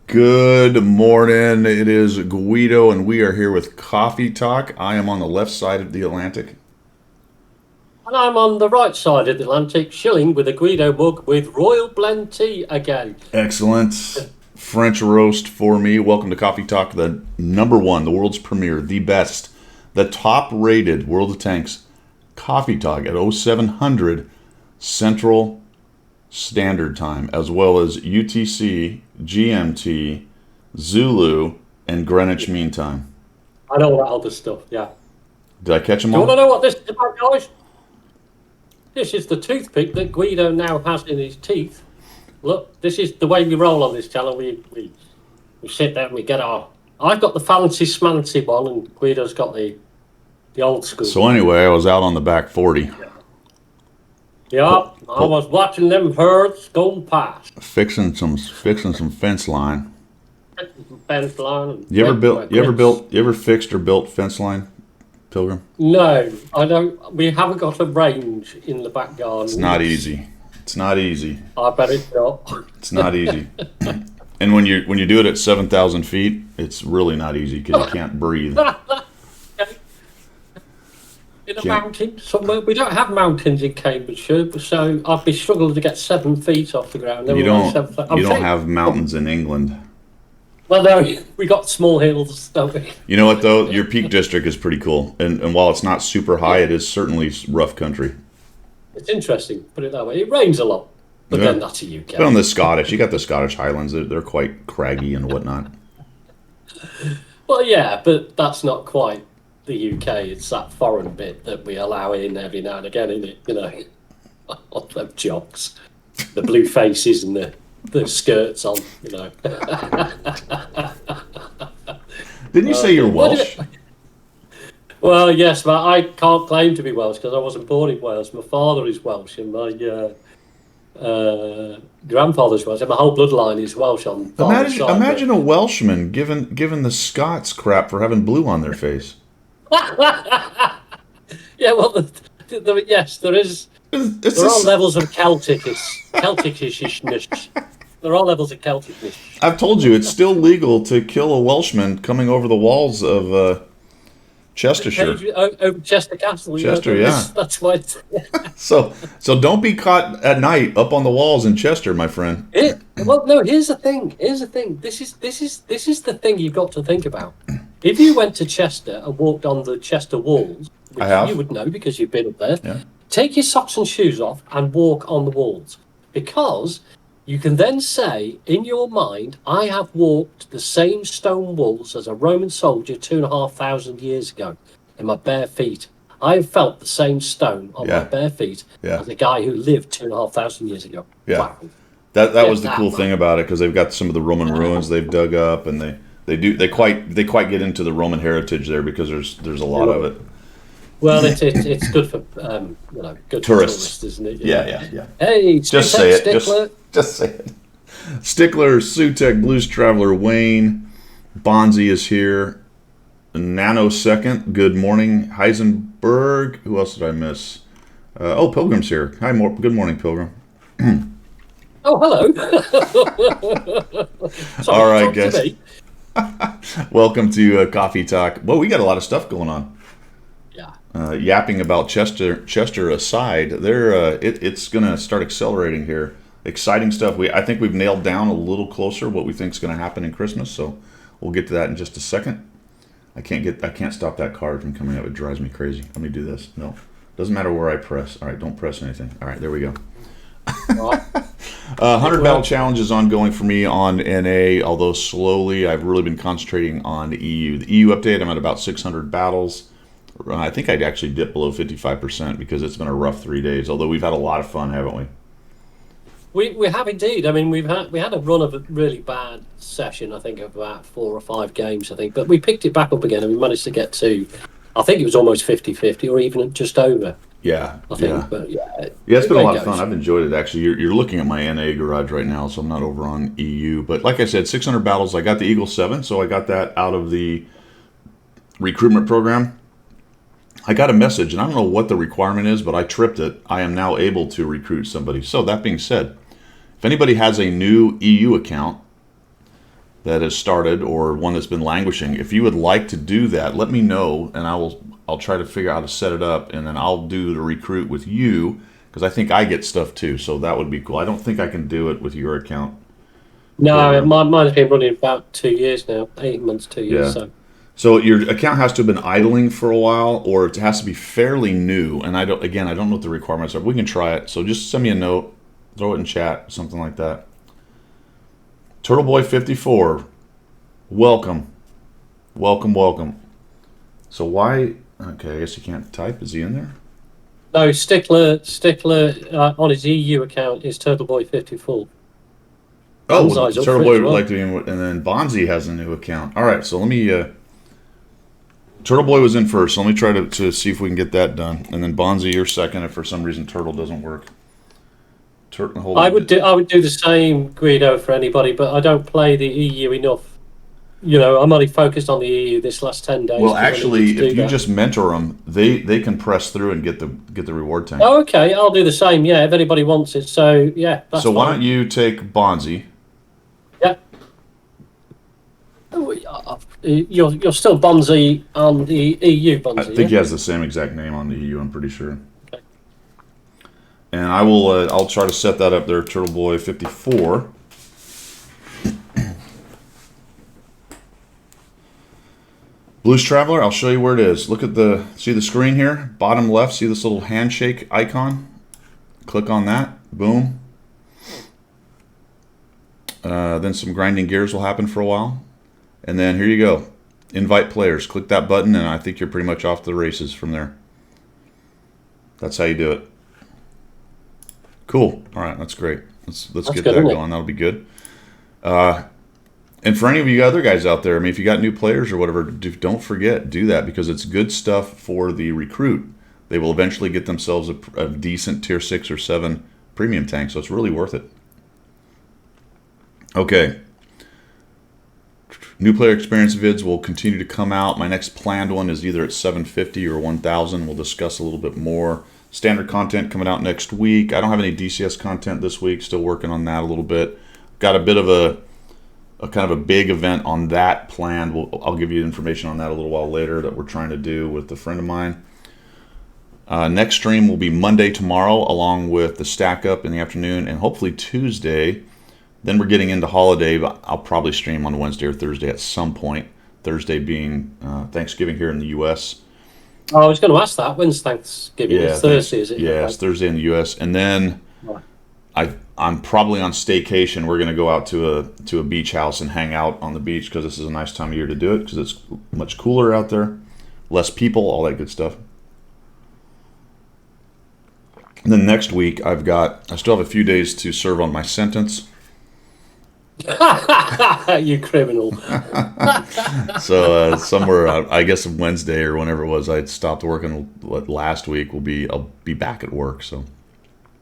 Good morning. It is Guido, and we are here with Coffee Talk. I am on the left side of the Atlantic. And I'm on the right side of the Atlantic, chilling with a Guido mug with Royal Blend tea again. Excellent. French roast for me. Welcome to Coffee Talk, the number one, the world's premier, the best, the top rated World of Tanks Coffee Talk at 0700 Central Standard Time, as well as UTC, GMT, Zulu, and Greenwich Mean Time. I know all that other stuff, yeah. Did I catch them Do you want to all? know what this is about, guys? This is the toothpick that Guido now has in his teeth. Look, this is the way we roll on this channel. We sit there and we get our... I've got the fancy smancy one, and Guido's got the old school. So anyway, I was out on the back 40. Yeah, I was watching them herds go past. Fixing some fence line. Fence line. And You ever breaking my grips. you ever fixed or built fence line, Pilgrim? No, I don't. We haven't got a range in the back garden. It's not easy. It's not easy. I bet it's not. It's not easy. And when you do it at 7,000 feet, it's really not easy because you can't breathe. In a Can't- mountain somewhere. We don't have mountains in Cambridgeshire, so I'd be struggling to get 7 feet off the ground. You Never mind don't 7 feet. you don't have mountains in England. Well, no, we got small hills, don't we? You know what though? Your Peak District is pretty cool, and while it's not super high, it is certainly rough country. It's interesting, put it that way. It rains a lot, but Yeah. then that's a UK. But on the Scottish, you got the Scottish Highlands. They're quite craggy and whatnot. Well, yeah, but that's not quite the UK. It's that foreign bit that we allow in every now and again, isn't it? You know, all them jocks, the blue faces and the skirts on, you know. Didn't you say you're what did Welsh? Well, yes, but I can't claim to be Welsh because I wasn't born in Wales. My father is Welsh and my grandfather's Welsh, and my whole bloodline is Welsh on father's Imagine, side. imagine a Welshman giving the Scots crap for having blue on their face. Yeah, well, yes, there is. It's There are just- levels of Celticishness. There are levels of Celticness. I've told you, it's still legal to kill a Welshman coming over the walls of Chestershire. Over Chester Castle. Chester, yeah. yeah. That's why. So don't be caught at night up on the walls in Chester, my friend. Well, no. Here's the thing. Here's the thing. This is the thing you've got to think about. If you went to Chester and walked on the Chester walls, which I have. you would know because you've been up there, Yeah. take your socks and shoes off and walk on the walls, because you can then say in your mind, I have walked the same stone walls as a Roman soldier 2,500 years ago in my bare feet. I have felt the same stone on Yeah. my bare feet Yeah. as a guy who lived 2,500 years ago. Yeah. Wow. That was the Yeah. cool thing about it because they've got some of the Roman ruins they've dug up, and they quite get into the Roman heritage there because there's a lot of it. Well, it's good for good Tourists. for tourists, isn't it? Yeah. Hey, Just Sutek say it. Stickler. Just say it. Stickler, Sutek, Blues Traveler, Wayne, Bonzi is here. Nanosecond, good morning. Heisenberg, who else did I miss? Pilgrim's here. Hi, good morning, Pilgrim. Oh, hello. Sorry, All right, talk to guys. me. Welcome to Coffee Talk. Well, we got a lot of stuff going on. Yeah. Yapping about Chester aside, it's going to start accelerating here. Exciting stuff. I think we've nailed down a little closer what we think is going to happen in Christmas. So we'll get to that in just a second. I can't stop that card from coming up. It drives me crazy. Let me do this. No, doesn't matter where I press. All right, don't press anything. All right, there we go. Right. 100 battle challenge is ongoing for me on NA, although slowly. I've really been concentrating on the EU. The EU update, I'm at about 600 battles. I think I'd actually dip below 55% because it's been a rough 3 days, although we've had a lot of fun, haven't we? We have indeed. I mean, we had a run of a really bad session. I think of about 4 or 5 games. I think, but we picked it back up again, and we managed to get to. I think it was almost 50-50, or even just over. Yeah, I think. yeah. But yeah, It's been a way lot it of fun. goes. I've enjoyed it, actually. You're looking at my NA garage right now, so I'm not over on EU. But like I said, 600 battles. I got the Eagle 7, so I got that out of the recruitment program. I got a message, and I don't know what the requirement is, but I tripped it. I am now able to recruit somebody. So that being said, if anybody has a new EU account, that has started or one that's been languishing. If you would like to do that, let me know, and I'll try to figure out how to set it up, and then I'll do the recruit with you because I think I get stuff too. So that would be cool. I don't think I can do it with your account. No, mine's been running about 2 years now, 8 months, 2 years. Yeah. So your account has to have been idling for a while, or it has to be fairly new. And I don't know what the requirements are. We can try it. So just send me a note, throw it in chat, something like that. Turtle Boy 54, welcome. So why? Okay, I guess you can't type. Is he in there? No, Stickler on his EU account is Turtle Boy 54. Oh, Banzai's up Turtle for it Boy as would well. like to be in, and then Bonzi has a new account. All right, so let me. Turtle Boy was in first, so let me try to see if we can get that done, and then Bonzi, you're second. If for some reason Turtle doesn't work, I would do the same, Guido, for anybody, but I don't play the EU enough. You know, I'm only focused on the EU this last 10 days. Well, 'cause I actually, needed to if do you that. just mentor them, they can press through and get the reward tank. Oh, okay, I'll do the same. Yeah, if anybody wants it. So yeah, that's So why fine. don't you take Bonzi? Yeah. You're still Bonzi on the EU Bonzi. I think he has the same exact name on the EU. I'm pretty sure. Okay. And I will. I'll try to set that up there. Turtle Boy 54. Blues Traveler, I'll show you where it is. Look at see the screen here? Bottom left, see this little handshake icon? Click on that. Boom. Then some grinding gears will happen for a while. And then here you go. Invite players. Click that button, and I think you're pretty much off to the races from there. That's how you do it. Cool. All right, that's great. Let's get that going. That'll be good. And for any of you other guys out there, I mean, if you got new players or whatever, don't forget, do that because it's good stuff for the recruit. They will eventually get themselves a decent tier 6 or 7 premium tank, so it's really worth it. Okay. New player experience vids will continue to come out. My next planned one is either at 750 or 1,000. We'll discuss a little bit more. Standard content coming out next week. I don't have any DCS content this week. Still working on that a little bit. Got a bit of a kind of a big event on that planned. I'll give you information on that a little while later that we're trying to do with a friend of mine. Next stream will be Monday tomorrow along with the stack up in the afternoon and hopefully Tuesday. Then we're getting into holiday, but I'll probably stream on Wednesday or Thursday at some point. Thursday being Thanksgiving here in the U.S. Oh, I was going to ask that. When's Thanksgiving? Yeah, it's Thursday, is it? Yeah, it's Thursday in the U.S. And then I'm probably on staycation. We're going to go out to a beach house and hang out on the beach because this is a nice time of year to do it because it's much cooler out there, less people, all that good stuff. And then next week I still have a few days to serve on my sentence. You criminal. So somewhere, I guess Wednesday or whenever it was, I stopped working last week. I'll be back at work. So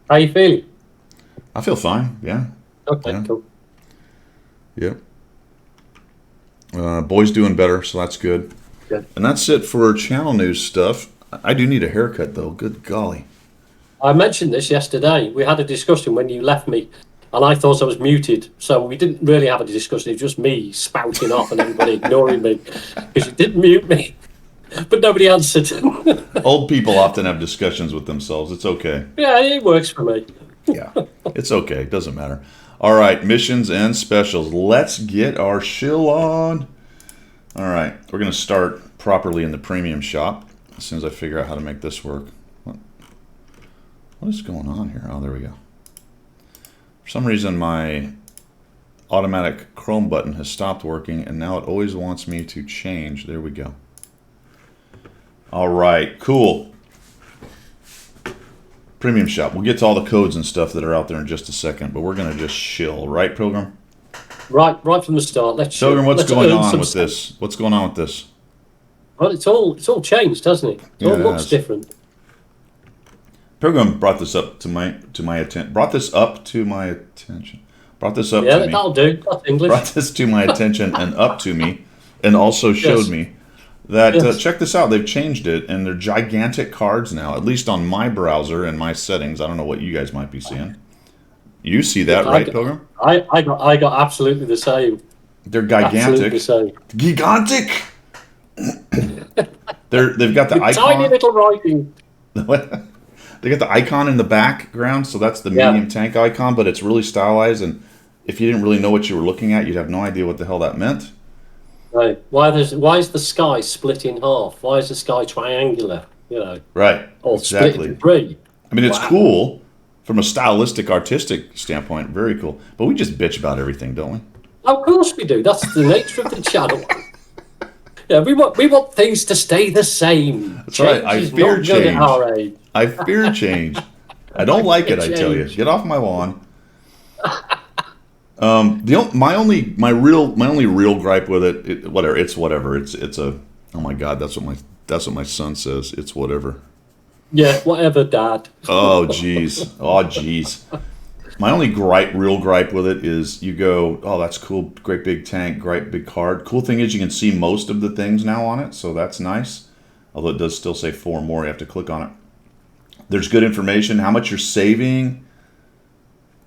how you feeling? I feel fine. Yeah. Okay. Yeah. Cool. Yep. Boy's doing better, so that's good. Good. And that's it for channel news stuff. I do need a haircut though. Good golly. I mentioned this yesterday. We had a discussion when you left me. And I thought I was muted, so we didn't really have a discussion. It was just me spouting off and everybody ignoring me because you didn't mute me, but nobody answered. Old people often have discussions with themselves. It's okay. Yeah, it works for me. Yeah, it's okay. It doesn't matter. All right, missions and specials. Let's get our shill on. All right, we're going to start properly in the premium shop as soon as I figure out how to make this work. What is going on here? Oh, there we go. For some reason, my automatic Chrome button has stopped working, and now it always wants me to change. There we go. All right, cool. Premium shop. We'll get to all the codes and stuff that are out there in just a second, but we're going to just shill, right, Pilgrim? Right from the start. Pilgrim, what's going on with this? What's going on with this? Well, it's all changed, doesn't it? It all looks different. Pilgrim brought this up to my attention. Brought this up to my attention. Brought this up to me. Yeah, that'll do. That's English. Brought this to my attention and up to me, and also showed me that check this out. They've changed it, and they're gigantic cards now. At least on my browser and my settings. I don't know what you guys might be seeing. You see that, right, Pilgrim? I got absolutely the same. They're Absolutely gigantic. so. Gigantic. They've got the With tiny icon. little writing. They got the icon in the background, so that's the Yeah. medium tank icon, but it's really stylized. And if you didn't really know what you were looking at, you'd have no idea what the hell that meant. Right. Why is the sky split in half? Why is the sky triangular? You know, Right. or split Exactly. into three? I mean, it's Wow. cool from a stylistic, artistic standpoint. Very cool. But we just bitch about everything, don't we? Of course we do. That's the nature of the channel. Yeah, we want things to stay the same. That's right. I Change is fear not good change. at our age. I fear change. I don't like it. I tell you, Change. get off my lawn. My only real gripe with it's whatever. It's a oh my god. That's what my son says. It's whatever. Yeah, whatever, Dad. Oh jeez. My only real gripe with it is you go, oh, that's cool, great big tank, great big card. Cool thing is you can see most of the things now on it, so that's nice. Although it does still say 4 more, you have to click on it. There's good information, how much you're saving.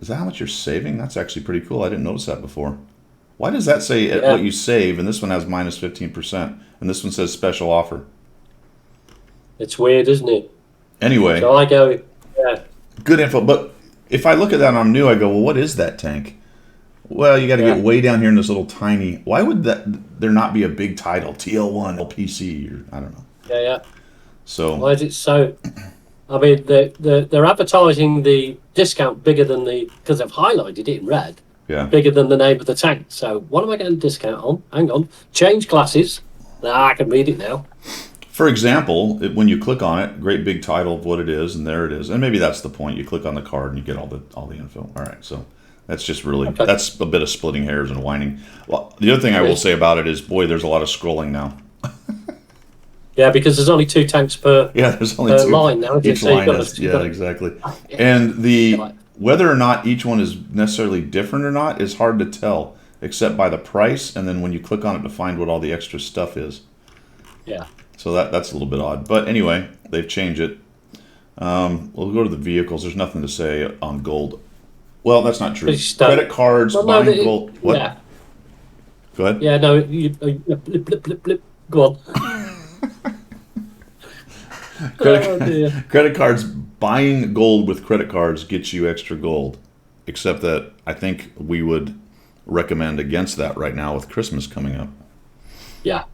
Is that how much you're saving? That's actually pretty cool. I didn't notice that before. Why does that say Yeah. what you save, and this one has minus 15%, and this one says special offer? It's weird, isn't it? Anyway, So I go, yeah, good info, but if I look at that and I'm new, I go, well, what is that tank? Well, you got to Yeah. get way down here in this little tiny. Why would there not be a big title, TL1 LPC, or I don't know. yeah. So Why is it so? I mean, they're advertising the discount bigger than because they've highlighted it in red, yeah, bigger than the name of the tank. So what am I getting a discount on? Hang on, change glasses. I can read it now. for example, when you click on it, great big title of what it is, and there it is. And maybe that's the point. You click on the card and you get all the info. All right, so that's just really Okay. that's a bit of splitting hairs and whining. Well, the other thing I will say about it is, boy, there's a lot of scrolling now. Yeah, because there's only 2 tanks per. Yeah, there's only Per 2. line now, Each so you've line got is, to- you've yeah, got to- exactly. Yeah. And the Right. whether or not each one is necessarily different or not is hard to tell, except by the price, and then when you click on it to find what all the extra stuff is. Yeah. So that's a little bit odd. But anyway, they've changed it. We'll go to the vehicles. There's nothing to say on gold. Well, that's not true. Pretty stuck. Credit cards, Well, no, buying gold. What? Yeah. Go ahead. Yeah. No. Blip, blip, blip, blip. Go on. Credit, Oh, dear. credit cards, buying gold with credit cards gets you extra gold. Except that I think we would recommend against that right now with Christmas coming up. Yeah.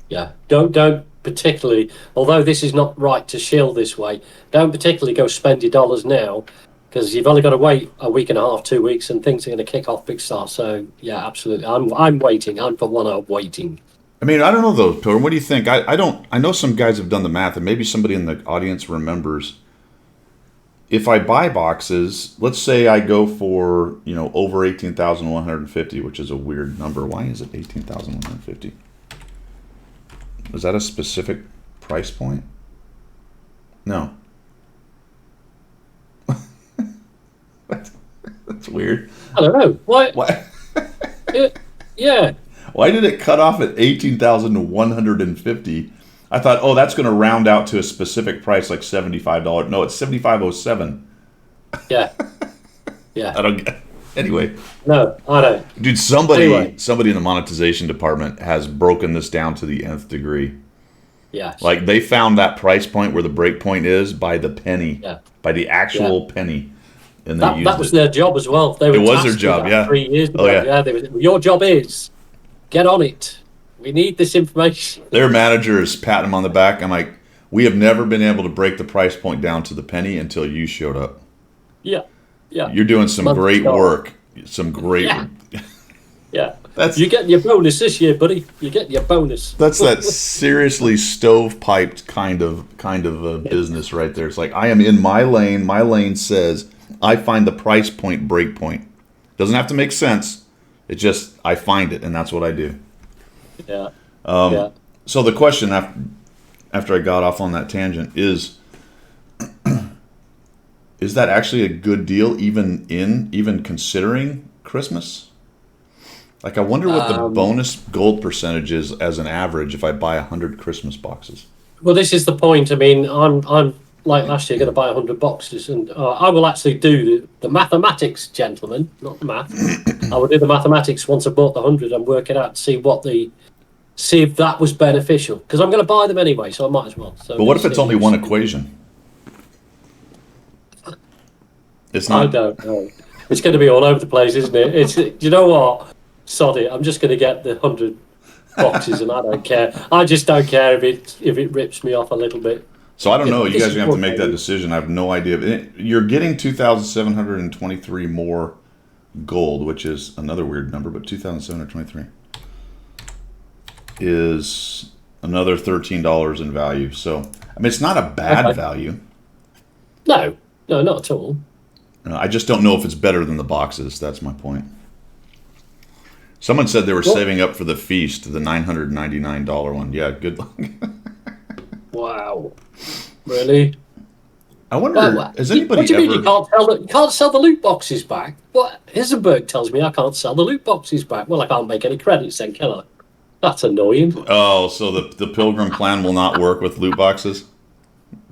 Yeah. Don't particularly. Although this is not right to shill this way, don't particularly go spend your dollars now, because you've only got to wait a week and a half, 2 weeks, and things are going to kick off big start. So yeah, absolutely. I'm waiting. I'm for one of waiting. I mean, I don't know though, Pilgrim. What do you think? I don't. I know some guys have done the math, and maybe somebody in the audience remembers. If I buy boxes, let's say I go for over 18,150, which is a weird number. Why is it 18,150? Is that a specific price point? No. That's weird. I don't know why. Why? Yeah. Why did it cut off at 18,150? I thought, oh, that's going to round out to a specific price, like $75. No, it's $75.07. Yeah. Yeah. I don't get. Anyway, No, I don't. dude, somebody Anyway. in the monetization department has broken this down to the nth degree. Yeah. Like they found that price point where the break point is by the penny, Yeah. by the actual penny, and they used That was it. their job as well. They were It was their tasked with job, that yeah. 3 years ago. Oh, yeah. Your job is get on it. We need this information. Their manager is patting them on the back. I'm like, we have never been able to break the price point down to the penny until you showed up. Yeah. Yeah. You're doing some Months great ago. work. Some great. Yeah. Yeah. That's You get your bonus this year, buddy. You get your bonus. that's that seriously stovepiped kind of business right there. It's like I am in my lane. My lane says I find the price point break point. Doesn't have to make sense. It just I find it, and that's what I do. Yeah. Um, So the question after I got off on that tangent is that actually a good deal even considering Christmas? Like I wonder what the bonus gold percentage is as an average if I buy 100 Christmas boxes. Well, this is the point. I mean, I'm like last year going to buy 100 boxes, and I will actually do the mathematics, gentlemen, not the math. I would do the mathematics once I bought the 100 and work it out to see if that was beneficial. Because I'm going to buy them anyway, so I might as well. So But what if it's only one equation? It's I not. don't know. It's going to be all over the place, isn't it? You know what? Sod it. I'm just going to get the 100 boxes, and I don't care. I just don't care if it rips me off a little bit. So I don't know. You This guys is are going to have to what make that decision. I have no idea. You're getting 2,723 more gold, which is another weird number, but 2,723 is another $13 in value. So, I mean, it's not a bad Okay. value. No, not at all. I just don't know if it's better than the boxes. That's my point. Someone said they were Well- saving up for the feast, the $999 one. Yeah, good luck. Wow. Really? I wonder, has anybody What do you mean ever... you can't sell the loot boxes back? What? Hisenberg tells me I can't sell the loot boxes back. Well, I can't make any credits then, can I? That's annoying. Oh, so the Pilgrim plan will not work with loot boxes?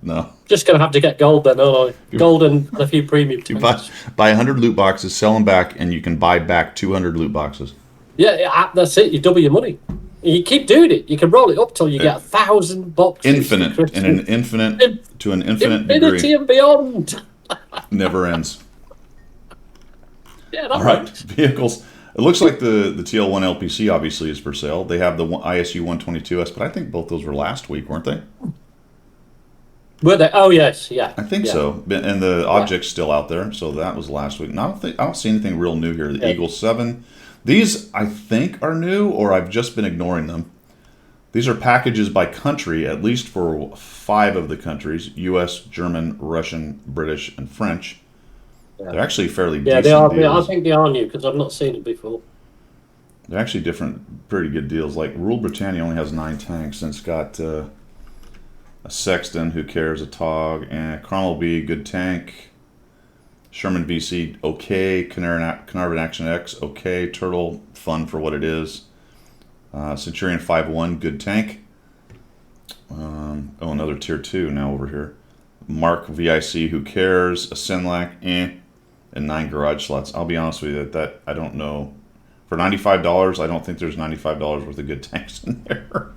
No. Just going to have to get gold then, aren't I? Gold and a few premium You tokens. buy 100 loot boxes, sell them back, and you can buy back 200 loot boxes. Yeah, that's it. You double your money. You keep doing it. You can roll it up till you get 1,000 boxes. Infinite, Christmas. in an infinite, to an infinite Infinity degree. and beyond. Never ends. Yeah, that All right, works. vehicles. It looks like the TL1 LPC obviously is for sale. They have the ISU 122S, but I think both those were last week, weren't they? Were they? Oh, yes. Yeah. I think yeah. so. And the object's still out there, so that was last week. And I don't see anything real new here. The Yeah. Eagle 7. These I think are new, or I've just been ignoring them. These are packages by country, at least for 5 of the countries: U.S., German, Russian, British, and French. Yeah. They're actually fairly Yeah, decent they are. I deals. think they are new because I've not seen it before. They're actually pretty good deals. Like Rule Britannia only has 9 tanks, and it's got a Sexton, who cares, a Tog, and Cromwell B, good tank. Sherman VC, okay. Carnarvon Action X, okay. Turtle, fun for what it is. Centurion 5-1, good tank. Another tier 2 now over here. Mark VIC, who cares? A Senlac, and 9 garage slots. I'll be honest with you, that I don't know. For $95, I don't think there's $95 worth of good tanks in there.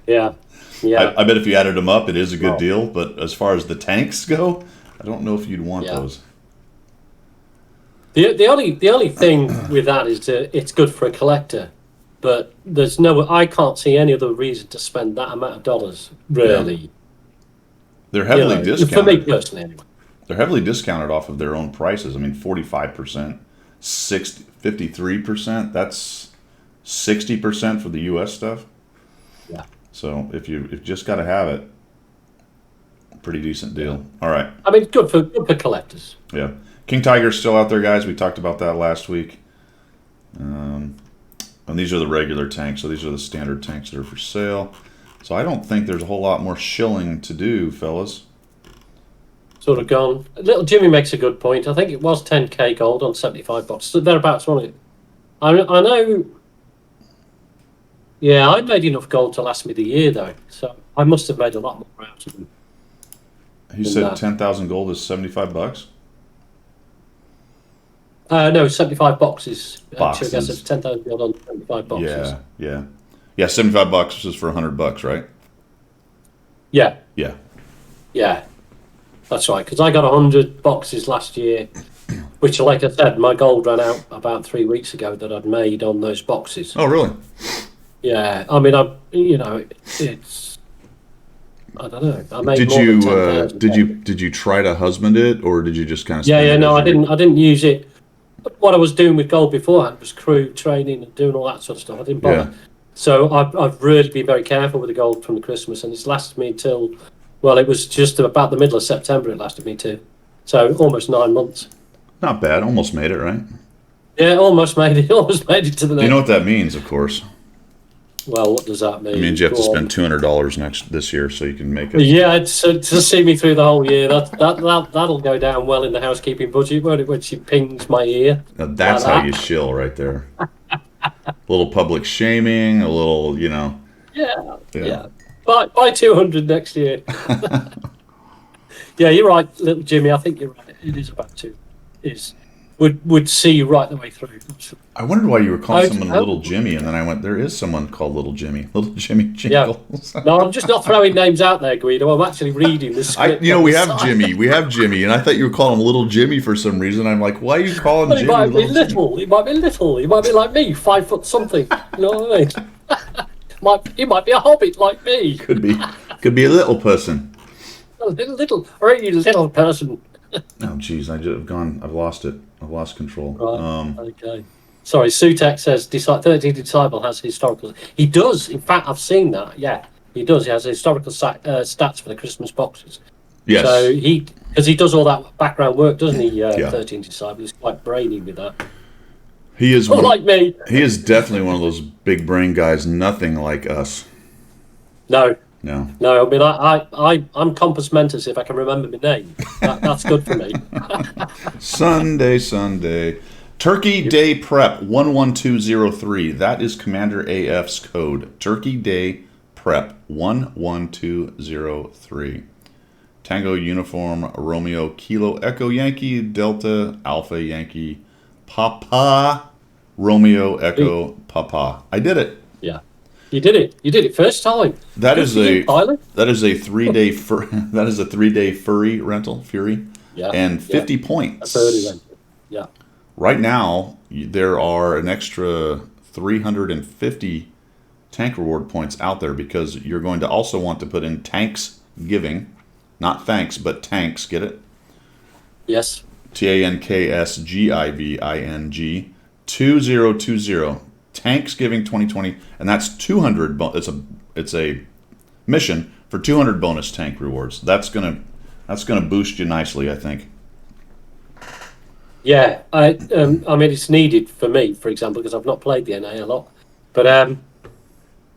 Yeah. Yeah. I bet if you added them up, it is a good Well. deal. But as far as the tanks go, I don't know if you'd want Yeah. those. The only thing with that is that it's good for a collector, but I can't see any other reason to spend that amount of dollars, really. They're heavily For me discounted. personally, anyway. They're heavily discounted off of their own prices. I mean, 45%, 53%. That's 60% for the U.S. stuff. Yeah. So if you just got to have it, pretty decent deal. All right. I mean, good for collectors. Yeah. King Tiger's still out there, guys. We talked about that last week. And these are the regular tanks. So these are the standard tanks that are for sale. So I don't think there's a whole lot more shilling to do, fellas. Sort of gone. Little Jimmy makes a good point. I think it was 10k gold on 75 boxes. Thereabouts, wasn't it? I know. Yeah, I made enough gold to last me the year, though. So I must have made a lot more out of them. He said 10,000 gold is $75. No, 75 boxes. Boxes. I guess it's 10,000 gold on 75 boxes. Yeah. $75 is for $100, right? Yeah, Yeah. yeah. That's right, because I got 100 boxes last year, which, like I said, my gold ran out about 3 weeks ago that I'd made on those boxes. Oh, really? Yeah, I mean, it's... I don't know. I made Did more you than 10,000. did you try to husband it, or did you just kind of? Yeah, no, I didn't use it. What I was doing with gold beforehand was crew training and doing all that sort of stuff. I didn't bother. Yeah. So I've really been very careful with the gold from the Christmas, and it's lasted me till, well, it was just about the middle of September it lasted me to. So almost 9 months. Not bad. Almost made it, right? Yeah, almost made it. Almost made it to the next. You know what that means, of course. Well, what does that mean? It means you have to Go spend on. $200 this year so you can make it. Yeah, to see me through the whole year, that'll go down well in the housekeeping budget, won't it, when she pings my ear. Now, that's Like how that. you shill right there. A little public shaming, a little, Yeah. Buy 200 next year. Yeah, you're right, little Jimmy. I think you're right. It is about two. would see you right the way through. I wondered why you were calling Oh, someone oh. Little Jimmy, and then I went, there is someone called Little Jimmy. Little Jimmy Yeah. Jingles. No, I'm just not throwing names out there, Guido. I'm actually reading the script. We on the have side. Jimmy. We have Jimmy, and I thought you were calling him Little Jimmy for some reason. I'm like, why are you calling Well, he Jimmy might be Little Jimmy? little. He might be little. He might be like me, 5 foot something. You know what I mean? He might be a hobbit like me. Could be a little person. A little, or you little person. Oh, jeez, I've lost it. I've lost control. Right. Okay. Sorry, Sutek says 13th Disciple has historical. He does. In fact, I've seen that. Yeah, he does. He has historical stats for the Christmas boxes. Yes. So because he does all that background work, doesn't he? 13th Disciple. He's quite brainy with that. He is Not like me. He is definitely one of those big brain guys. Nothing like us. No. No. No, I mean, I'm Compass Mentis if I can remember my name. That's good for me. Sunday. Turkey Day Prep 11203. That is Commander AF's code. Turkey Day Prep 11203. Tango Uniform Romeo Kilo Echo Yankee Delta Alpha Yankee Papa Romeo Echo Papa. I did it. Yeah. You did it. You did it first time. That Good is for you, pilot. that is a 3-day that is a 3-day furry rental, Fury. Yeah. And 50 A points. 30 then. Yeah. Right now, there are an extra 350 tank reward points out there because you're going to also want to put in Tanks Giving, not thanks, but tanks. Get it? Yes. TANKSGIVING 2020 Tanksgiving 2020, and that's 200. It's a mission for 200 bonus tank rewards. That's gonna boost you nicely, I think. Yeah. I mean, it's needed for me, for example, because I've not played the NA a lot. But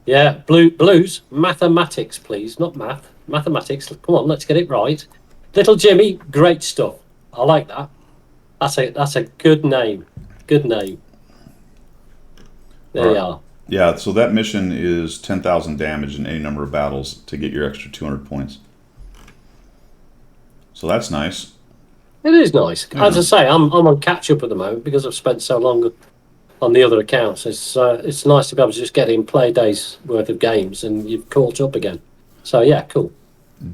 yeah, blues mathematics, please, not math. Mathematics. Come on, let's get it right. Little Jimmy, great stuff. I like that. That's a good name. Good name. There you are. Yeah, so that mission is 10,000 damage in any number of battles to get your extra 200 points. So that's nice. It is nice. As I say, I'm on catch up at the moment because I've spent so long on the other accounts. It's nice to be able to just get in, play a day's worth of games, and you've caught up again. So yeah, cool.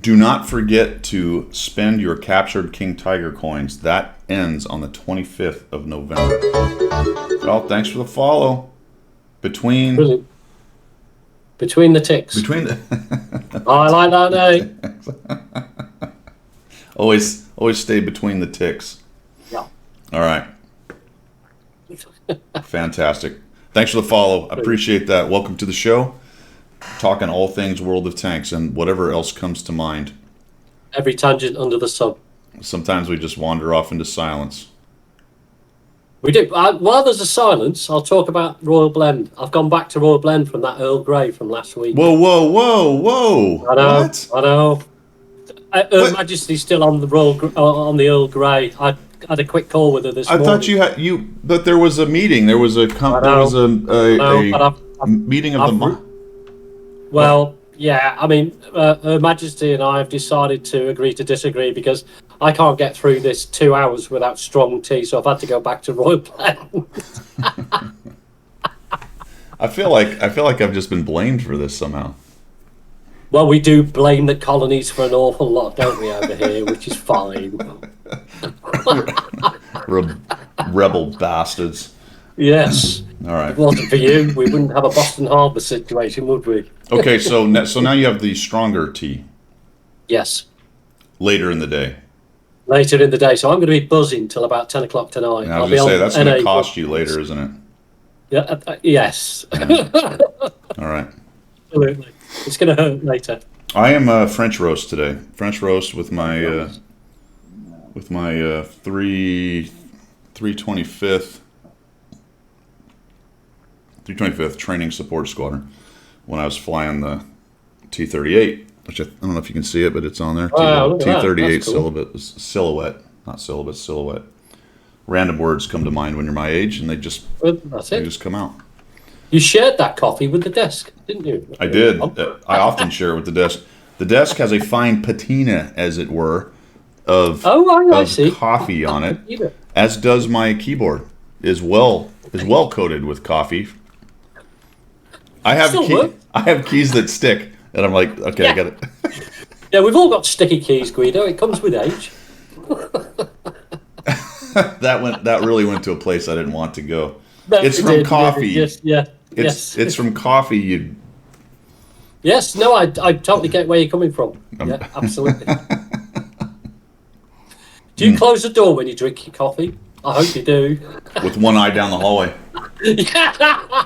Do not forget to spend your captured King Tiger coins. That ends on the 25th of November. Well, thanks for the follow. Brilliant. Between the ticks. I like that name. always stay between the ticks. Yeah. All right. Fantastic. Thanks for the follow. I appreciate that. Welcome to the show. Talking all things World of Tanks and whatever else comes to mind. Every tangent under the sun. Sometimes we just wander off into silence. We do. While there's a silence, I'll talk about Royal Blend. I've gone back to Royal Blend from that Earl Grey from last week. Whoa. I know. What? I know. Her Majesty's still on the on the Earl Grey. I had a quick call with her this morning. I thought but there was a meeting. There was a meeting of the month. Well, yeah. I mean, Her Majesty and I have decided to agree to disagree because I can't get through this 2 hours without strong tea, so I've had to go back to Royal Blend. I feel like I've just been blamed for this somehow. Well, we do blame the colonies for an awful lot, don't we, over here, which is fine. Rebel bastards. Yes. All right. If it wasn't for you, we wouldn't have a Boston Harbor situation, would we? Okay, so now you have the stronger tea Yes. later in the day. Later in the day. So I'm going to be buzzing till about 10 o'clock tonight. And I was going to say, that's going to cost you later, isn't it? Yeah. Yes. All right. Absolutely. It's going to hurt later. I am French roast today. French roast with my 325th Training Support Squadron when I was flying the T-38, which I don't know if you can see it, but it's on there. Wow, T-38 cool. silhouette. Random words come to mind when you're my age, and they just come out. You shared that coffee with the desk, didn't you? I did. I often share it with the desk. The desk has a fine patina, as it were, of I see. coffee on it. as does my keyboard. Is well coated with coffee. I have keys that stick, and I'm like, okay, Yeah. I got it. Yeah, we've all got sticky keys, Guido. It comes with age. That really went to a place I didn't want to go. No, It's it from did, coffee. Yeah. It's from coffee. You Yes, no, I totally get where you're coming from. Yeah, absolutely. Do you close the door when you drink your coffee? I hope you do. with one eye down the hallway. Yeah.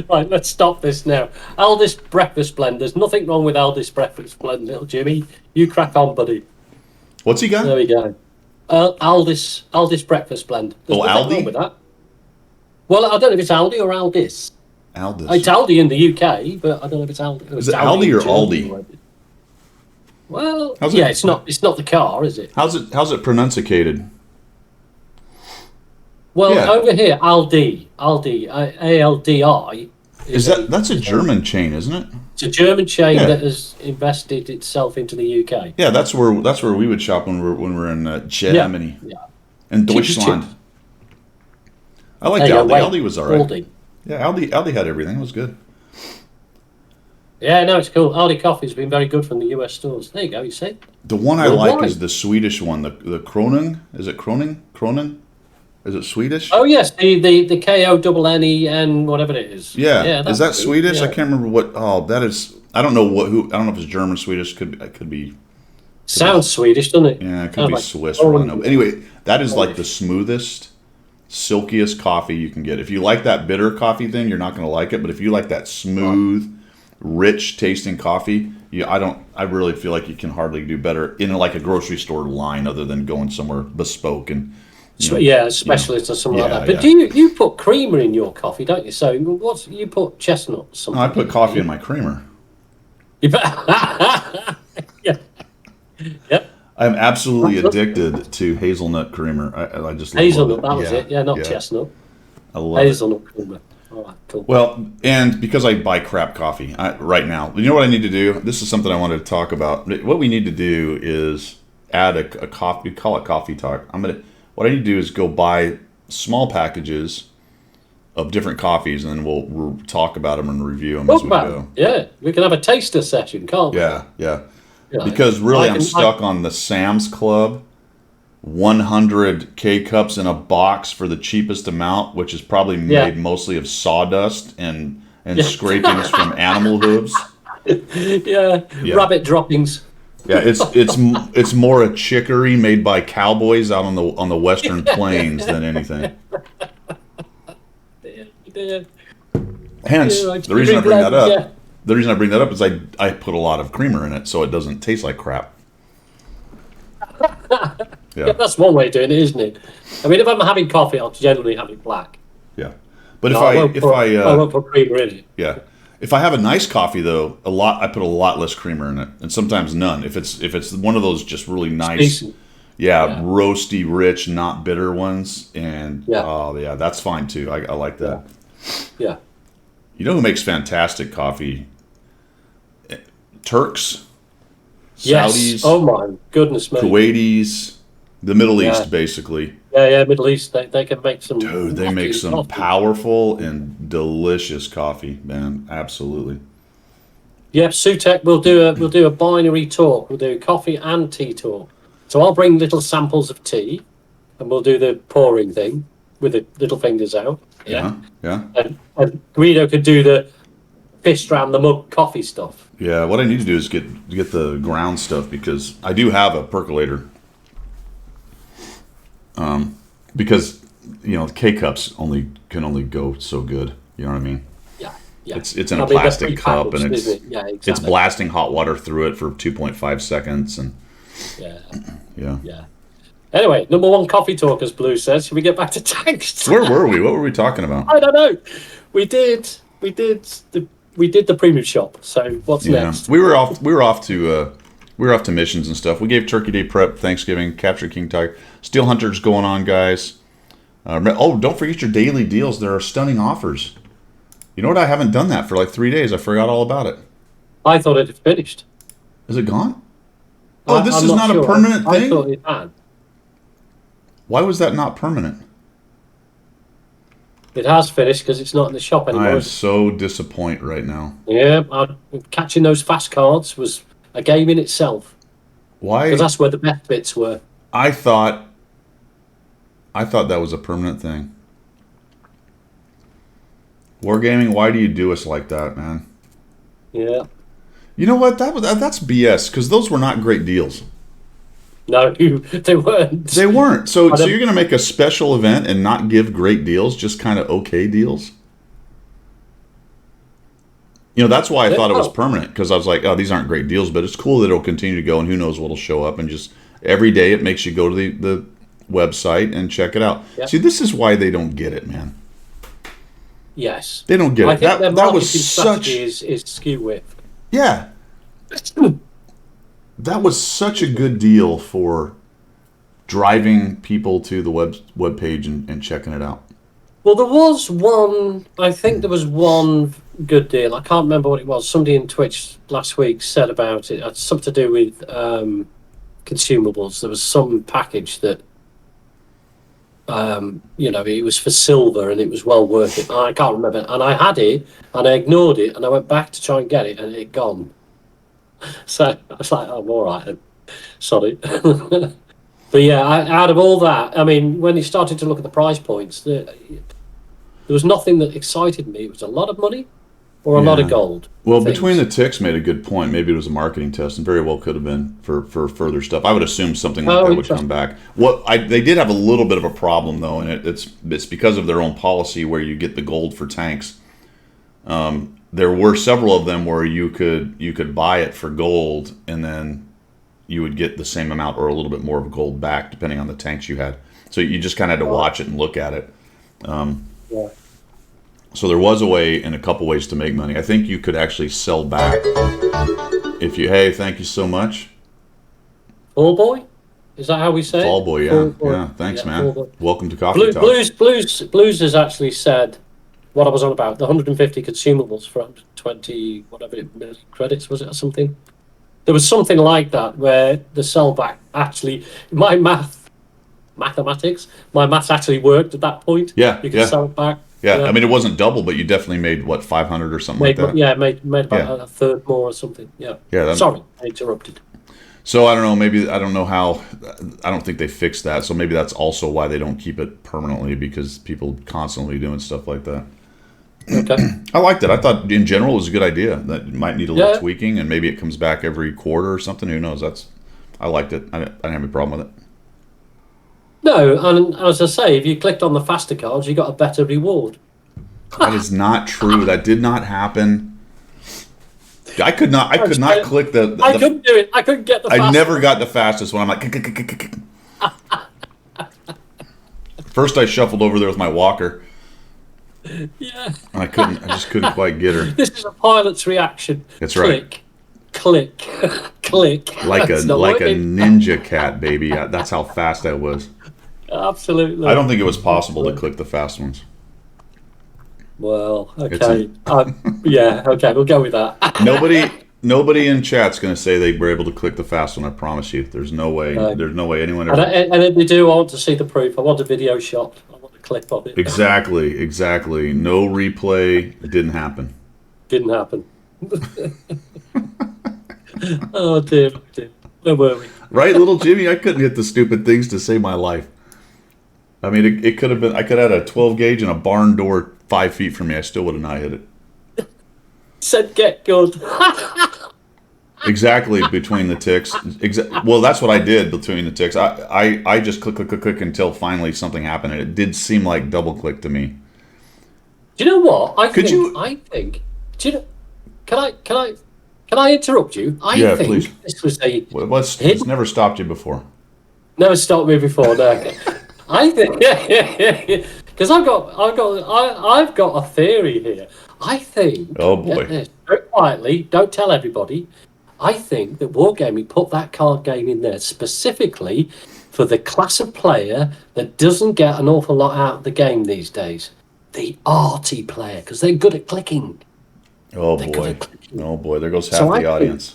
Right, let's stop this now. Aldis Breakfast Blend. There's nothing wrong with Aldis Breakfast Blend, little Jimmy. You crack on, buddy. What's he got? There we go. Aldis Breakfast Blend. There's nothing Aldi? wrong with that. Well, I don't know if it's Aldi or Aldis. Aldis. It's Aldi in the UK, but I don't know if it's Aldi. Is it Aldi or in Germany. Aldi? Well, How's yeah, it- it's not the car, is it? How's it pronunciated? Well, Yeah. over here, Aldi, ALDI. That's a German chain, isn't it? It's a German chain Yeah. that has invested itself into the UK. Yeah, that's where we would shop when we're in Germany Yeah. and Cheap as Deutschland. chip. I liked There you Aldi. go, wait. Aldi was alright. Aldi. Yeah, Aldi had everything. It was good. Yeah, no, it's cool. Aldi coffee's been very good from the US stores. There you go, you see? The one I Worldwide. like is the Swedish one, the Kronen. Is it Kronen? Kronen? Is it Swedish? Oh, yes, the KONNEN, whatever it is. Yeah. that's Is that good. Swedish? Yeah. I can't remember what. Oh, that is. I don't know I don't know if it's German, Swedish. Could be. Sounds Swedish, doesn't it? Yeah, it could Sounds be like Swiss. For all I know. Polish. Anyway, that is like the smoothest, silkiest coffee you can get. If you like that bitter coffee thing, you're not going to like it. But if you like that smooth, rich tasting coffee, I really feel like you can hardly do better in like a grocery store line, other than going somewhere bespoke and. Yeah, specialist or something like Yeah, that. But yeah. do you put creamer in your coffee, don't you? So you put chestnuts? Something. No, I put coffee in my creamer. You put- yeah. Yep. I'm absolutely addicted to hazelnut creamer. I just love Hazelnut, it. that was it. Yeah, not chestnut. I love it. Hazelnut creamer. All right, cool. Well, and because I buy crap coffee right now, you know what I need to do? This is something I wanted to talk about. What we need to do is add a coffee. We call it coffee talk. What I need to do is go buy small packages of different coffees, and then we'll talk about them and review them as we go. Yeah, we can have a taster session, can't we? Yeah. Yeah. Because really, I I'm can- stuck on the Sam's Club 100 K cups in a box for the cheapest amount, which is probably Yeah. made mostly of sawdust and scrapings from animal hooves. Yeah, Yeah. rabbit droppings. Yeah, it's more a chicory made by cowboys out on the western plains than anything. Yeah. Hence, Yeah, the reason I bring that yeah. up. The reason I bring that up is I put a lot of creamer in it, so it doesn't taste like crap. Yeah, that's one way of doing it, isn't it? I mean, if I'm having coffee, I'll generally have it black. Yeah, but I won't put creamer in it. yeah, if I have a nice coffee though, I put a lot less creamer in it, and sometimes none. If it's one of those just really nice, Decent. yeah, roasty, rich, not bitter ones, and Yeah. oh yeah, that's fine too. I like that. Yeah. You know who makes fantastic coffee? Turks, Yes. Saudis, Oh my goodness me. Kuwaitis, the Middle Yeah. East, basically. Yeah, Middle East. They can make some. Dude, they make some coffee. powerful and delicious coffee, man. Absolutely. Yep, Sutek, we'll do a binary talk. We'll do coffee and tea talk. So I'll bring little samples of tea, and we'll do the pouring thing with the little fingers out. Yeah. Yeah. And Guido could do the fist round the mug coffee stuff. Yeah. What I need to do is get the ground stuff, because I do have a percolator. Because K cups can only go so good. You know what I mean? Yeah, yeah. It's in a I mean, they're plastic cup, and prepackaged, it's isn't it? Yeah, exactly. it's blasting hot water through it for 2.5 seconds, and Yeah, yeah. yeah. Anyway, number one coffee talk, as Blue says. Should we get back to tanks? Where were we? What were we talking about? I don't know. We did the premium shop. So what's next? We were off to missions and stuff. We gave Turkey Day prep, Thanksgiving, Capture King Tiger, Steel Hunters going on, guys. Don't forget your daily deals. There are stunning offers. You know what? I haven't done that for like 3 days. I forgot all about it. I thought it had finished. Is it gone? Oh, this I'm is not sure. a permanent I thing? thought it had. Why was that not permanent? It has finished because it's not in the shop I anymore. am so disappointed right now. Yeah, catching those fast cards was a game in itself Why? because that's where the best bits were. I thought that was a permanent thing. Wargaming, why do you do us like that, man? Yeah. You know what? That's BS because those were not great deals. No, they weren't. They weren't. So you're going to make a special event and not give great deals, just kind of okay deals? You know, that's why I thought it was permanent, because I was like, oh, these aren't great deals, but it's cool that it'll continue to go, and who knows what'll show up. And just every day it makes you go to the website and check it out. Yep. See, this is why they don't get it, man. Yes. They don't get I it. think their That was marketing such... strategy is skew width. Yeah. That was such a good deal for driving people to the web page and checking it out. Well, there was one. I think there was one good deal. I can't remember what it was. Somebody in Twitch last week said about it. It had something to do with consumables. There was some package that, it was for silver and it was well worth it. I can't remember. And I had it and I ignored it and I went back to try and get it and it had gone. So I was like, oh, I'm all right then. Sorry. But yeah, out of all that, I mean, when you started to look at the price points, there was nothing that excited me. It was a lot of money or a lot of gold. Well, Between the Ticks made a good point. Maybe it was a marketing test, and very well could have been for further stuff. I would assume something like that would come back. They did have a little bit of a problem though, and it's because of their own policy where you get the gold for tanks. There were several of them where you could buy it for gold, and then you would get the same amount or a little bit more of gold back, depending on the tanks you had. So you just kind of had to watch it and look at it. Yeah. So there was a way, and a couple ways to make money. I think you could actually sell back if you. Hey, thank you so much. Fall Boy, is that how we say Fall it? Boy, yeah, yeah. Thanks, man. Welcome to Coffee Talk. Blues has actually said what I was on about, the 150 consumables for 120 whatever million credits, was it, or something? There was something like that where the sellback actually, my maths actually worked at that point. Yeah, you could sell it back. Yeah, I mean it wasn't double, but you definitely made what, 500 or something like that. Yeah, made about a third more or something. Yeah. Yeah. Sorry, I interrupted. So I don't know. Maybe I don't know how. I don't think they fixed that. So maybe that's also why they don't keep it permanently, because people constantly doing stuff like that. Okay. I liked it. I thought in general it was a good idea. That might need a little tweaking, and maybe it comes back every quarter or something. Who knows? I liked it. I didn't have a problem with it. No, and as I say, if you clicked on the faster cards, you got a better reward. That is not true. That did not happen. I could not click the. I couldn't do it. I couldn't get the. I never got the fastest one. I'm like. First, I shuffled over there with my walker. Yeah. I just couldn't quite get her. This is a pilot's reaction. That's right. Click, click. Like a ninja cat, baby. That's how fast I was. Absolutely. I don't think it was possible to click the fast ones. Well, okay. Yeah, okay, we'll go with that. Nobody in chat's going to say they were able to click the fast one. I promise you. There's no way. No. There's no way anyone ever. And if they do, I want to see the proof. I want a video shot. I want a clip of it. Exactly. No replay. It didn't happen. Didn't happen. Oh dear. Where were we? Right, little Jimmy? I couldn't hit the stupid things to save my life. I mean, it could have been. I could have had a 12 gauge and a barn door 5 feet from me. I still would have not hit it. Said get good. Exactly, between the ticks. Well, that's what I did between the ticks. I just click until finally something happened, and it did seem like double click to me. Do you know what? I think. Do you know? Can I interrupt you? I think please. This was a. It's never stopped you before. Never stopped me before. No. I think because I've got a theory here. I think. Oh boy. Very quietly, don't tell everybody. I think that Wargaming put that card game in there specifically for the class of player that doesn't get an awful lot out of the game these days. The arty player, because they're good at clicking. Oh boy. There goes half the audience.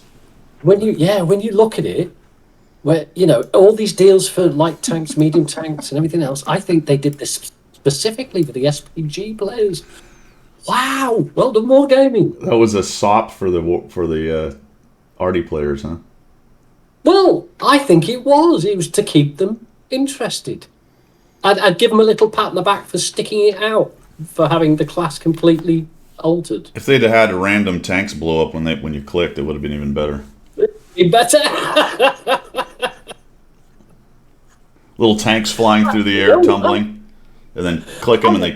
When you look at it, where, all these deals for light tanks, medium tanks, and everything else. I think they did this specifically for the SPG players. Wow, well done, Wargaming. That was a sop for the Arty players, huh? Well, I think it was. It was to keep them interested. I'd give them a little pat on the back for sticking it out, for having the class completely altered. If they'd have had random tanks blow up when you clicked, it would have been even better. Be better. Little tanks flying through the air, tumbling, and then click them, and they.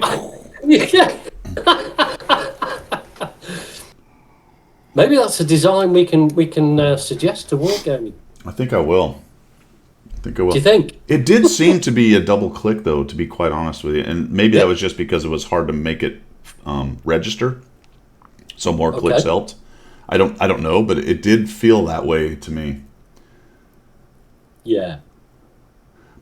Maybe that's a design we can suggest to Wargaming. I think I will. Do you think? It did seem to be a double click, though, to be quite honest with you, and maybe that was just because it was hard to make it register, so more clicks helped. I don't know, but it did feel that way to me. Yeah.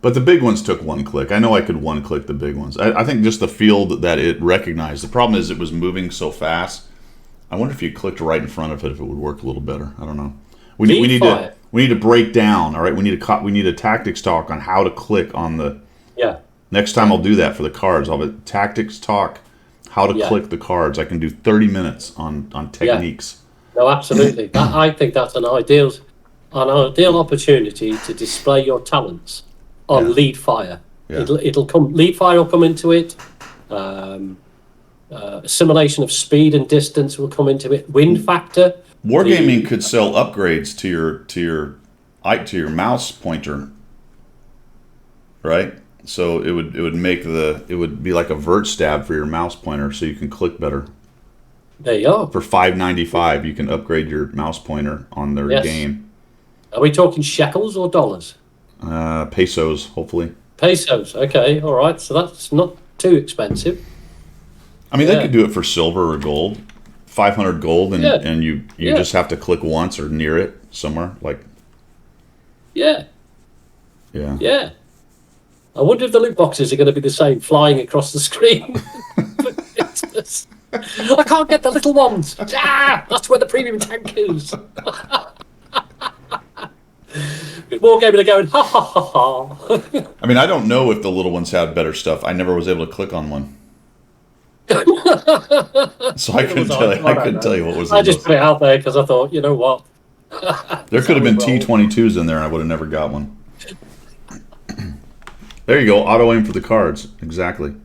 But the big ones took one click. I know I could one click the big ones. I think just the field that it recognized. The problem is it was moving so fast. I wonder if you clicked right in front of it, if it would work a little better. I don't know. We need to break down. All right, we need a tactics talk on how to click on the. Yeah. Next time I'll do that for the cards. I'll have a tactics talk, how to click the cards. I can do 30 minutes on techniques. Yeah. No, absolutely. I think that's an ideal opportunity to display your talents on lead fire. Yeah. It'll come. Lead fire will come into it. Simulation of speed and distance will come into it. Wind factor. Wargaming could sell upgrades to your mouse pointer, right? So it would be like a vert stab for your mouse pointer, so you can click better. There you are. For $5.95, you can upgrade your mouse pointer on their game. Are we talking shekels or dollars? Pesos, hopefully. Pesos. Okay, all right. So that's not too expensive. I mean, they could do it for silver or gold, 500 gold, and you just have to click once or near it somewhere, like. Yeah. Yeah. Yeah. I wonder if the loot boxes are going to be the same, flying across the screen. I can't get the little ones. That's where the premium tank is. Wargaming are going, ha ha ha ha. I mean, I don't know if the little ones have better stuff. I never was able to click on one. So I couldn't tell you what was. I just put it out there because I thought, you know what? There could have been T-22s in there, and I would have never got one. There you go, auto aim for the cards. Exactly.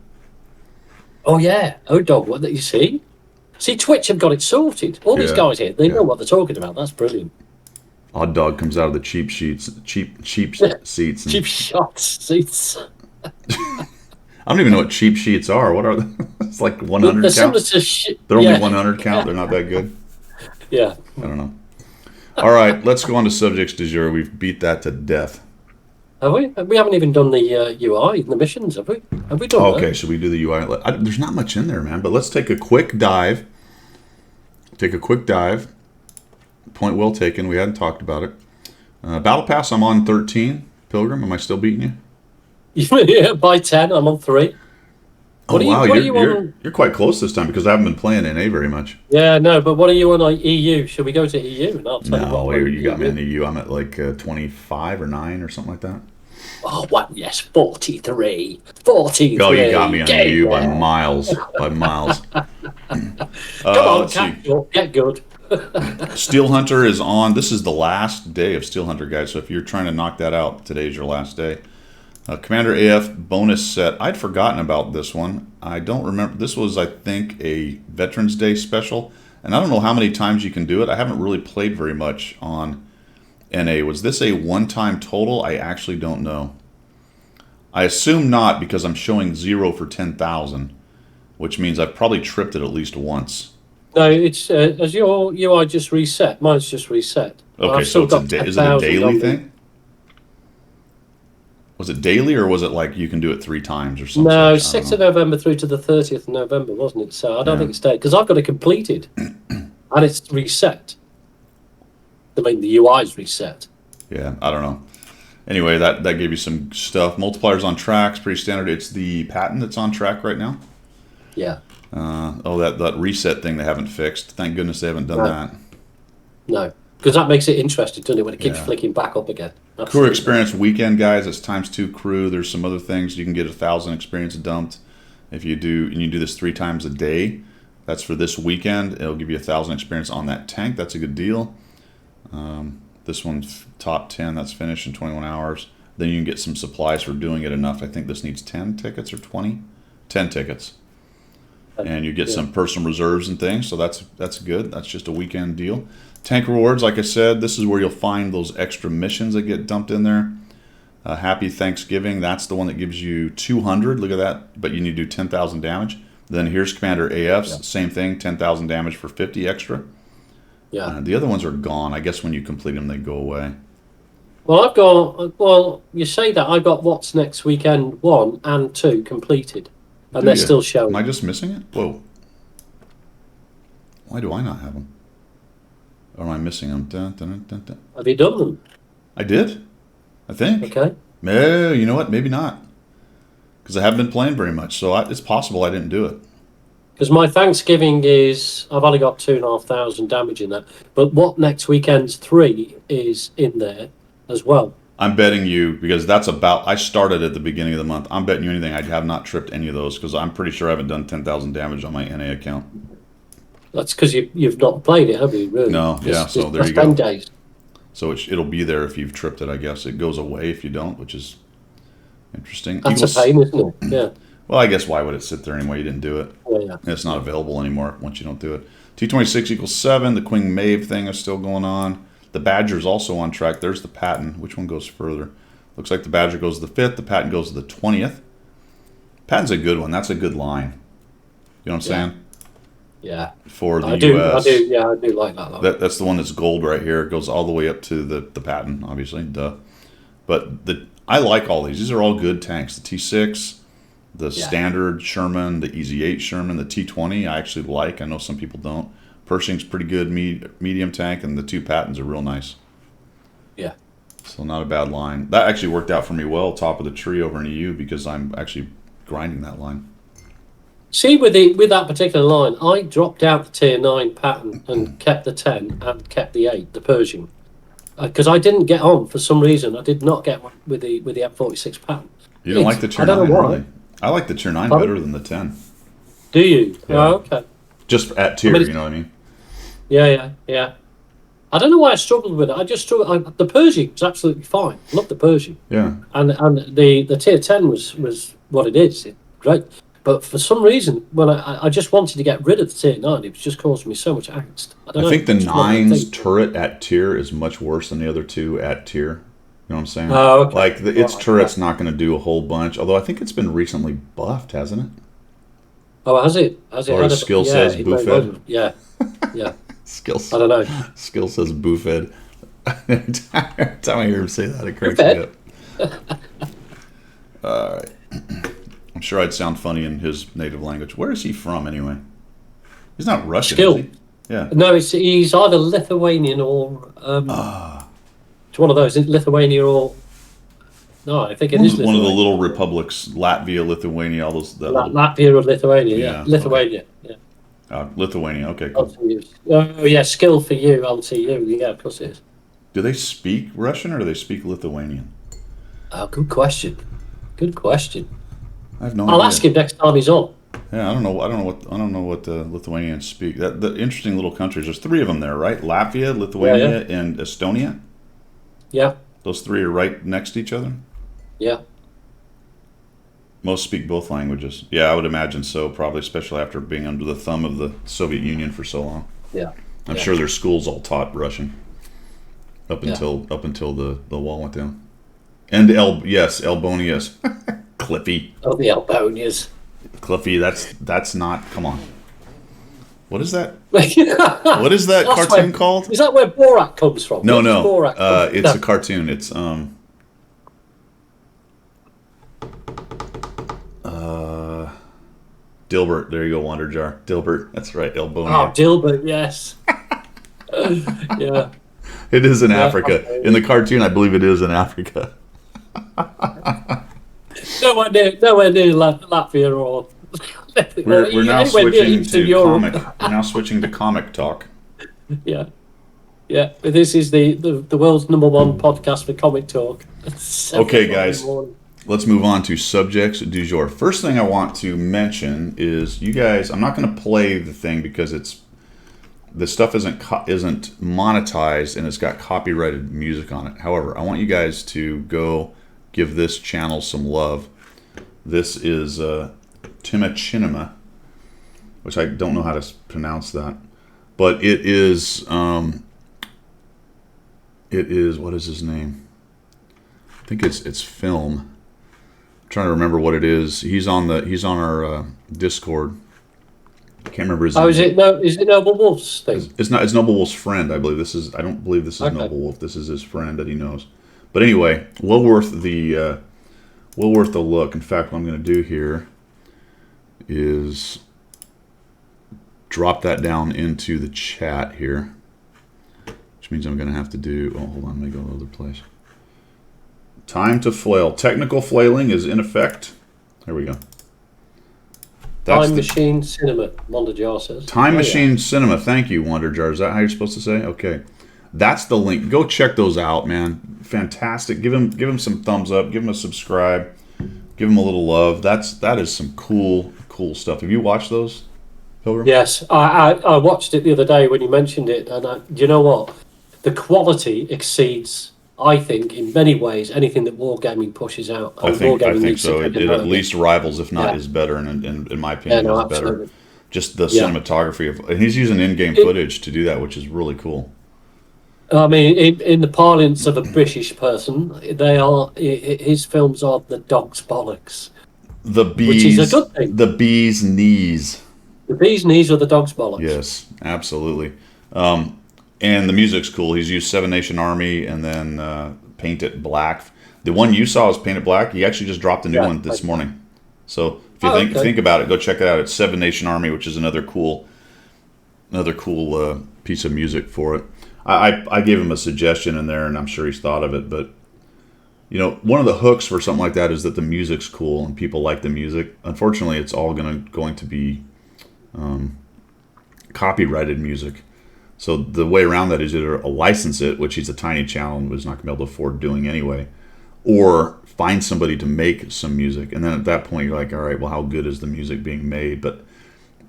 Oh yeah, dog. What that you see? See, Twitch have got it sorted. All these guys here, they know what they're talking about. That's brilliant. Odd Dog comes out of the cheap seats. And cheap shots seats. I don't even know what cheap sheets are. What are they? It's like 100 count. They're only 100 count. They're not that good. Yeah. I don't know. All right, let's go on to subjects du jour. We've beat that to death. Have we? We haven't even done the UI, the missions, have we? Have we done that? Okay, should we do the UI? There's not much in there, man. But let's take a quick dive. Point well taken. We hadn't talked about it. Battle Pass, I'm on 13. Pilgrim, am I still beating you? Yeah, by 10, I'm on 3. You're quite close this time because I haven't been playing NA very much. Yeah, no, but what are you on EU? Should we go to EU? And I'll tell you got me in EU. I'm at like 25 or 9 or something like that. Oh, what? Yes, 43. 43. Oh, you got me on EU by miles. Come on, get good. Steel Hunter is on. This is the last day of Steel Hunter, guys. So if you're trying to knock that out, today's your last day. Commander AF bonus set. I'd forgotten about this one. I don't remember. This was, I think, a Veterans Day special. And I don't know how many times you can do it. I haven't really played very much on NA. Was this a one-time total? I actually don't know. I assume not because I'm showing 0 for 10,000, which means I've probably tripped it at least once. No, it's as your UI just reset. Mine's just reset. Okay, so is it a daily thing? Was it daily or was it like you can do it 3 times or something? No, 6th of November through to the 30th of November, wasn't it? So I don't think it's daily because I've got it completed and it's reset. I mean, the UI's reset. Yeah, I don't know. Anyway, that gave you some stuff. Multipliers on tracks, pretty standard. It's the patent that's on track right now. Yeah. That reset thing they haven't fixed. Thank goodness they haven't done that. No. Because that makes it interesting, doesn't it, when it keeps Yeah. flicking back up again. Crew Absolutely. experience weekend, guys. It's ×2 crew. There's some other things you can get 1,000 experience dumped if you do, and you do this 3 times a day. That's for this weekend. It'll give you 1,000 experience on that tank. That's a good deal. This one's top 10. That's finished in 21 hours. Then you can get some supplies for doing it enough. I think this needs 10 tickets or 20. 10 tickets. And you get some personal reserves and things, so that's good. That's just a weekend deal. Tank rewards, like I said, this is where you'll find those extra missions that get dumped in there. Happy Thanksgiving, that's the one that gives you 200. Look at that, but you need to do 10,000 damage. Then here's Commander AF's, same thing, 10,000 damage for 50 extra. Yeah. The other ones are gone. I guess when you complete them, they go away. Well, you say that. I got What's Next Weekend 1 and 2 completed. And they're still showing. Am I just missing it? Whoa. Why do I not have them? Or am I missing them? Dun, dun, dun, dun. Have you done them? I did, I think. Okay. No, you know what? Maybe not. Because I haven't been playing very much, so it's possible I didn't do it. Because my Thanksgiving is, I've only got 2,500 damage in that. But What Next Weekend's 3 is in there as well. I'm betting you, because that's about, I started at the beginning of the month. I'm betting you anything. I have not tripped any of those, because I'm pretty sure I haven't done 10,000 damage on my NA account. That's because you've not played it, have you, really? No, yeah, so there you go. 10 go. days. So it'll be there if you've tripped it, I guess. It goes away if you don't, which is interesting. That's a pain, isn't it? Yeah. Well, I guess why would it sit there anyway? You didn't do it. Yeah. It's not available anymore once you don't do it. T26 = 7. The Queen Maeve thing is still going on. The Badger's also on track. There's the Patton. Which one goes further? Looks like the Badger goes to the 5th. The Patton goes to the 20th. Patton's a good one. That's a good line. You know what I'm saying? Yeah. For the I do like that line. That's the one that's gold right here. It goes all the way up to the Patton, obviously. Duh. But I like all these. These are all good tanks. The T6, the standard Sherman, the Easy 8 Sherman, the T20 I actually like. I know some people don't. Pershing's pretty good medium tank, and the 2 Pattons are real nice. Yeah. So not a bad line. That actually worked out for me well, top of the tree over in EU, because I'm actually grinding that line. See, with that particular line, I dropped out the tier 9 Patton and kept the 10 and kept the 8, the Pershing, because I didn't get on for some reason. I did not get on with the M46 Patton. You don't like the tier 9, really? I like the tier 9 better than the 10. Do you? Yeah. Oh, okay. Just at tier, you know what I mean? Yeah. I don't know why I struggled with it. I just struggled. The Pershing was absolutely fine. I love the Pershing. Yeah. And the tier 10 was what it is. Great. But for some reason, when I just wanted to get rid of the tier 9, it was just causing me so much angst. I don't know. I think the 9's turret at tier is much worse than the other 2 at tier. You know what I'm saying? Oh, okay. Like, its turret's not going to do a whole bunch, although I think it's been recently buffed, hasn't it? Oh, has it? Or his skill says Buffed? Yeah. Skills. I don't know. Skill says Buffed. Every time I hear him say that, it cracks me up. All right. I'm sure I'd sound funny in his native language. Where is he from, anyway? He's not Russian, is he? Yeah. No, he's either Lithuanian or... It's one of those, Lithuania or... No, I think it is Lithuania. One of the little republics, Latvia, Lithuania, all those... Latvia or Lithuania, yeah. Lithuania, okay. Lithuania, okay, cool. Oh, yeah, skill for you, LTU, yeah, of course it is. Do they speak Russian or do they speak Lithuanian? Oh, good question. I have no idea. I'll ask him next time he's on. Yeah, I don't know what the Lithuanians speak. The interesting little countries. There's 3 of them there, right? Latvia, Lithuania, and Estonia. Yeah. Those 3 are right next to each other. Yeah. Most speak both languages. Yeah, I would imagine so. Probably, especially after being under the thumb of the Soviet Union for so long. Yeah. I'm sure their schools all taught Russian up until the wall went down. And Elbonias. Cliffy. Oh, the Albonians. Cliffy, that's not. Come on. What is that? What is that cartoon called? Is that where Borat comes from? No. Borat it's a cartoon. It's Dilbert. There you go, Wonder Jar. Dilbert. That's right, Elbonia. Oh, Dilbert. Yes. Yeah. It is in Africa. In the cartoon, I believe it is in Africa. Nowhere near Latvia or. We're now switching to comic. We're now switching to comic talk. Yeah. Yeah, this is the world's #1 podcast for comic talk. Okay, guys. Let's move on to subjects du jour. First thing I want to mention is you guys. I'm not going to play the thing because the stuff isn't monetized and it's got copyrighted music on it. However, I want you guys to go give this channel some love. This is Timachinima, which I don't know how to pronounce that, but it is what is his name? I think it's Film. I'm trying to remember what it is. He's on our Discord. I can't remember his name. Is it Noble Wolf's thing? It's not. It's Noble Wolf's friend, I believe. I don't believe this is okay. Noble Wolf. This is his friend that he knows. But anyway, well worth the look. In fact, what I'm going to do here is drop that down into the chat here, which means I'm going to have to do. Oh, hold on. Let me go to another place. Time to flail. Technical flailing is in effect. There we go. Time Machine Cinema, Wonder Jar says. Time Machine Cinema. Thank you, Wonder Jar. Is that how you're supposed to say? Okay. That's the link. Go check those out, man. Fantastic. Give him some thumbs up. Give him a subscribe. Give him a little love. That is some cool stuff. Have you watched those, Pilgrim? Yes. I watched it the other day when you mentioned it, and you know what? The quality exceeds, I think, in many ways, anything that Wargaming pushes out. I think so. It at least rivals, if not is better, and in my opinion, is better. Just the cinematography and he's using in-game footage to do that, which is really cool. I mean, in the parlance of a British person, his films are the dog's bollocks. Which is a good thing. The bee's knees. The bee's knees are the dog's bollocks. Yes, absolutely. And the music's cool. He's used Seven Nation Army and then Paint It Black. The one you saw is Paint It Black. He actually just dropped a new one this morning. So if you think about it, go check it out. It's Seven Nation Army, which is another cool piece of music for it. I gave him a suggestion in there, and I'm sure he's thought of it. But one of the hooks for something like that is that the music's cool and people like the music. Unfortunately, it's all going to be copyrighted music. So the way around that is either license it, which he's a tiny channel and was not going to be able to afford doing anyway, or find somebody to make some music. And then at that point, you're like, all right, well, how good is the music being made? But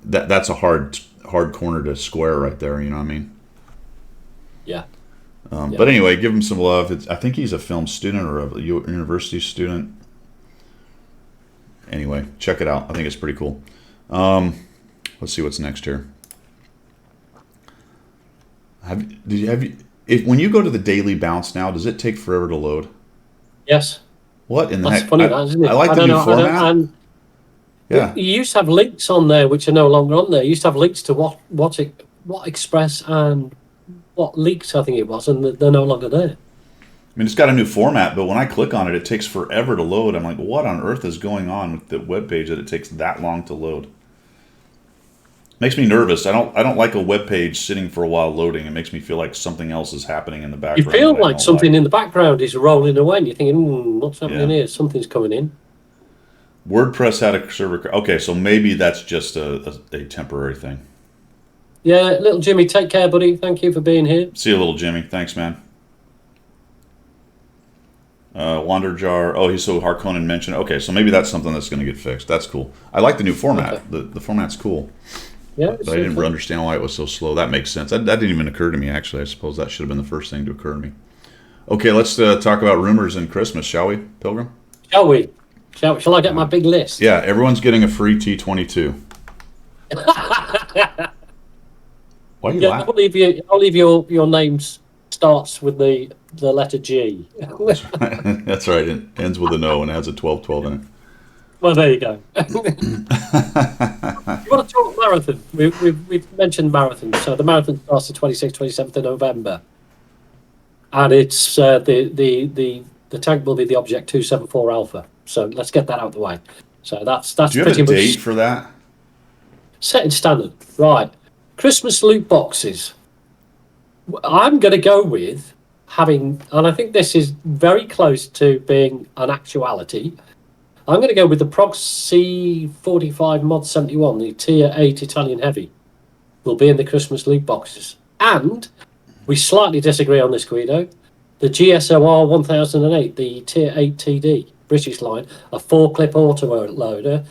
that's a hard corner to square right there. You know what I mean? Yeah. But anyway, give him some love. I think he's a film student or a university student. Anyway, check it out. I think it's pretty cool. Let's see what's next here. When you go to the Daily Bounce now, does it take forever to load? Yes. What in the That's heck? funny, isn't it? I like the new format. Yeah. You used to have links on there which are no longer on there. You used to have links to what Express and what Leaks, I think it was, and they're no longer there. I mean, it's got a new format, but when I click on it, it takes forever to load. I'm like, what on earth is going on with the web page that it takes that long to load? Makes me nervous. I don't like a web page sitting for a while loading. It makes me feel like something else is happening in the background. You feel like something in the background is rolling away, and you're thinking, what's happening here? Something's coming in. WordPress had a server. Okay, so maybe that's just a temporary thing. Yeah, little Jimmy, take care, buddy. Thank you for being here. See you, little Jimmy. Thanks, man. Wander Jar. Oh, he's so Harkonnen mentioned. Okay, so maybe that's something that's going to get fixed. That's cool. I like the new format. Okay. The format's cool. Yeah, but I didn't understand why it was so slow. That makes sense. That didn't even occur to me, actually. I suppose that should have been the first thing to occur to me. Okay, let's talk about rumors and Christmas, shall we, Pilgrim? Shall we? Shall I get my big list? Yeah, everyone's getting a free T22. Why are you laughing? I'll leave your name starts with the letter G. That's right. It ends with an O and has a 1212 in it. Well, there you go. You want to talk marathon? We've mentioned marathon. So the marathon starts the 26th, 27th of November. And it's the tank will be the Object 274 Alpha. So let's get that out of the way. So that's Do you have a date for that? Set in standard. Right. Christmas loot boxes. I'm going to go with having, and I think this is very close to being an actuality, I'm going to go with the Prog C45 Mod 71, the Tier 8 Italian Heavy, will be in the Christmas loot boxes. And We slightly disagree on this, Guido. The GSOR 1008, the Tier 8 TD British line, a 4-clip auto loader,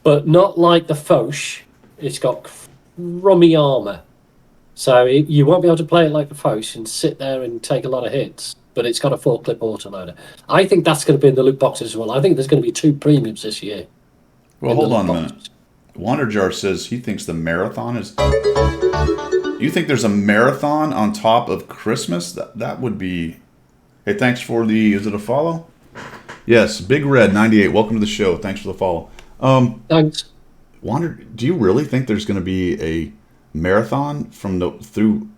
but not like the Foch. It's got rummy armour. So you won't be able to play it like the Foch and sit there and take a lot of hits, but it's got a 4-clip autoloader. I think that's going to be in the loot boxes as well. I think there's going to be 2 premiums this year. Well, hold on a minute. Wanderjar says he thinks the marathon is... You think there's a marathon on top of Christmas? That would be... Hey, thanks for the... Is it a follow? Yes, Big Red 98. Welcome to the show. Thanks for the follow. Thanks. Do you really think there's going to be a marathon through...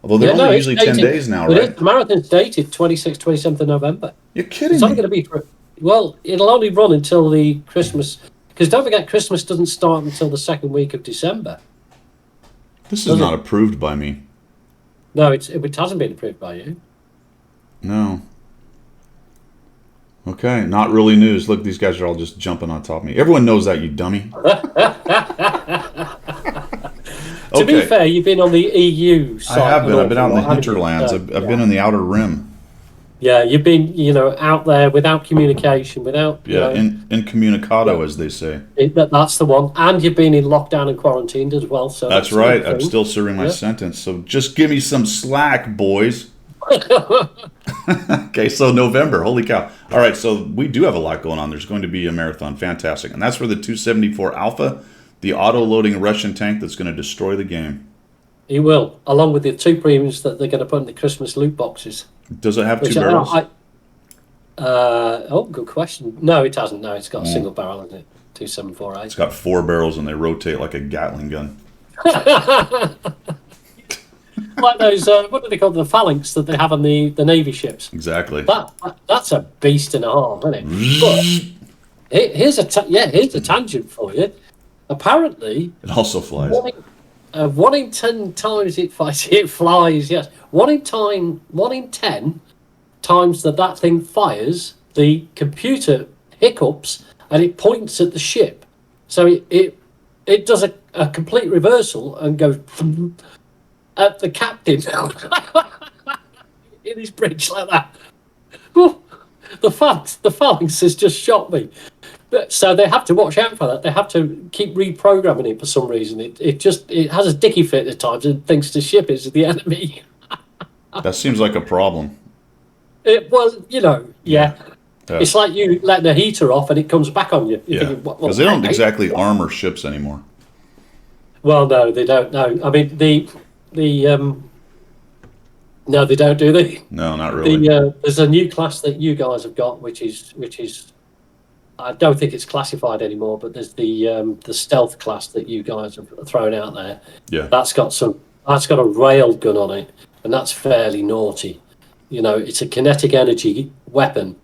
Although they're only usually 10 days now, right? The marathon's dated 26th, 27th of November. You're kidding It's only me. going to be for... Well, it'll only run until the Christmas... Because don't forget, Christmas doesn't start until the second week of December. This is not approved by me. No, it hasn't been approved by you. No. Okay, not really news. Look, these guys are all just jumping on top of me. Everyone knows that, you dummy. To be fair, you've been on the EU side. I have been. I've been out in the hinterlands. I've been in the outer rim. Yeah, you've been, out there without communication, without... Incommunicado, as they say. That's the one. And you've been in lockdown and quarantined as well. So that's right. I'm still serving my sentence. So just give me some slack, boys. Okay, so November. Holy cow. All right, so we do have a lot going on. There's going to be a marathon. Fantastic. And that's for the 274 Alpha, the auto-loading Russian tank that's going to destroy the game. He will, along with the 2 premiums that they're going to put in the Christmas loot boxes. Does it have 2 barrels? Good question. No, it hasn't. No, it's got a single barrel in it. 2748. It's got 4 barrels and they rotate like a Gatling gun. Like those, what do they call the phalanx that they have on the Navy ships? Exactly. That's a beast and a half, isn't it? But here's a tangent for you. Apparently, it also flies. 1 in 10 times it flies. Yes, 1 in 10 times that thing fires, the computer hiccups and it points at the ship. So it does a complete reversal and goes at the captain in his bridge like that. The phalanx has just shot me. So they have to watch out for that. They have to keep reprogramming it for some reason. It has a dicky fit at times and thinks the ship is the enemy. That seems like a problem. Yeah. It's like you letting a heater off and it comes back on you. Because they don't exactly armor ships anymore. Well, no, they don't. No, I mean no, they don't, do they? No, not really. There's a new class that you guys have got, which is I don't think it's classified anymore, but there's the stealth class that you guys have thrown out there. Yeah. That's got a rail gun on it, and that's fairly naughty. It's a kinetic energy weapon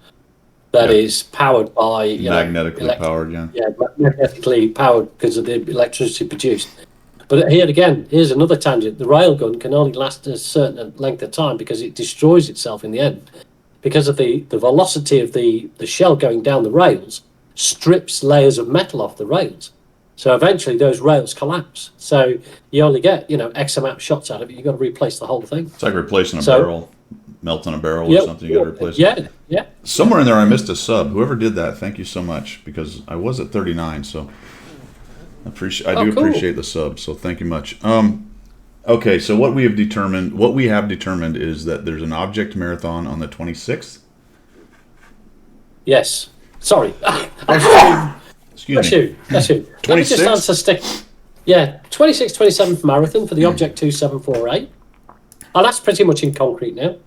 that is powered by magnetically powered, magnetically powered because of the electricity produced. But here's another tangent. The railgun can only last a certain length of time because it destroys itself in the end. Because of the velocity of the shell going down the rails strips layers of metal off the rails. So eventually those rails collapse. So you only get, X amount of shots out of it. You've got to replace the whole thing. It's like replacing a barrel, melting a barrel or something. You got to replace it. Yeah. Somewhere in there I missed a sub. Whoever did that, thank you so much, because I was at 39, so I do appreciate the sub, so thank you much. Okay, so what we have determined is that there's an object marathon on the 26th. Yes. Sorry. Excuse me. That's you. 26th? Yeah, 26th, 27th marathon for the Object 2748. And that's pretty much in concrete now.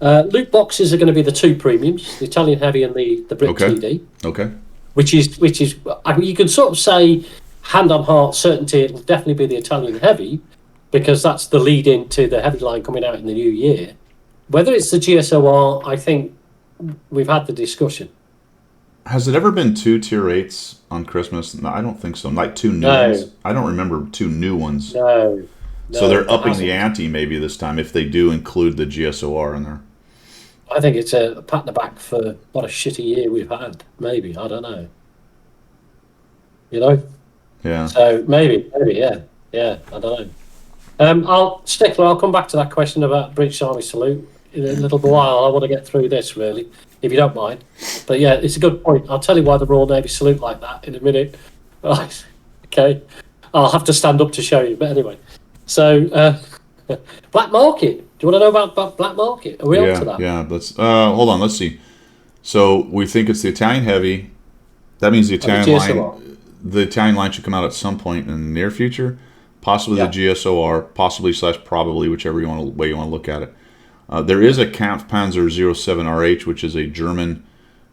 Loot boxes are going to be the 2 premiums, the Italian Heavy and the Brit TD. Okay. Which is, I mean, you can sort of say, hand on heart, certainty, it'll definitely be the Italian Heavy, because that's the lead into the heavy line coming out in the new year. Whether it's the GSOR, I think we've had the discussion. Has it ever been 2 tier 8s on Christmas? No, I don't think so. Like 2 new ones. I don't remember 2 new ones. No. So they're upping the ante maybe this time if they do include the GSOR in there. I think it's a pat on the back for what a shitty year we've had. Maybe, I don't know. Yeah. So maybe, yeah, I don't know. I'll come back to that question about British Army salute in a little while. I want to get through this, really, if you don't mind. But yeah, it's a good point. I'll tell you why the Royal Navy salute like that in a minute. Right. Okay. I'll have to stand up to show you. But anyway, so black market. Do you want to know about black market? Are we on to that? Yeah. Let's hold on. Let's see. So we think it's the Italian heavy. That means the Italian line. The Italian line should come out at some point in the near future. Possibly the GSOR, possibly / probably, whichever way you want to look at it. There is a Kampfpanzer 07RH, which is a German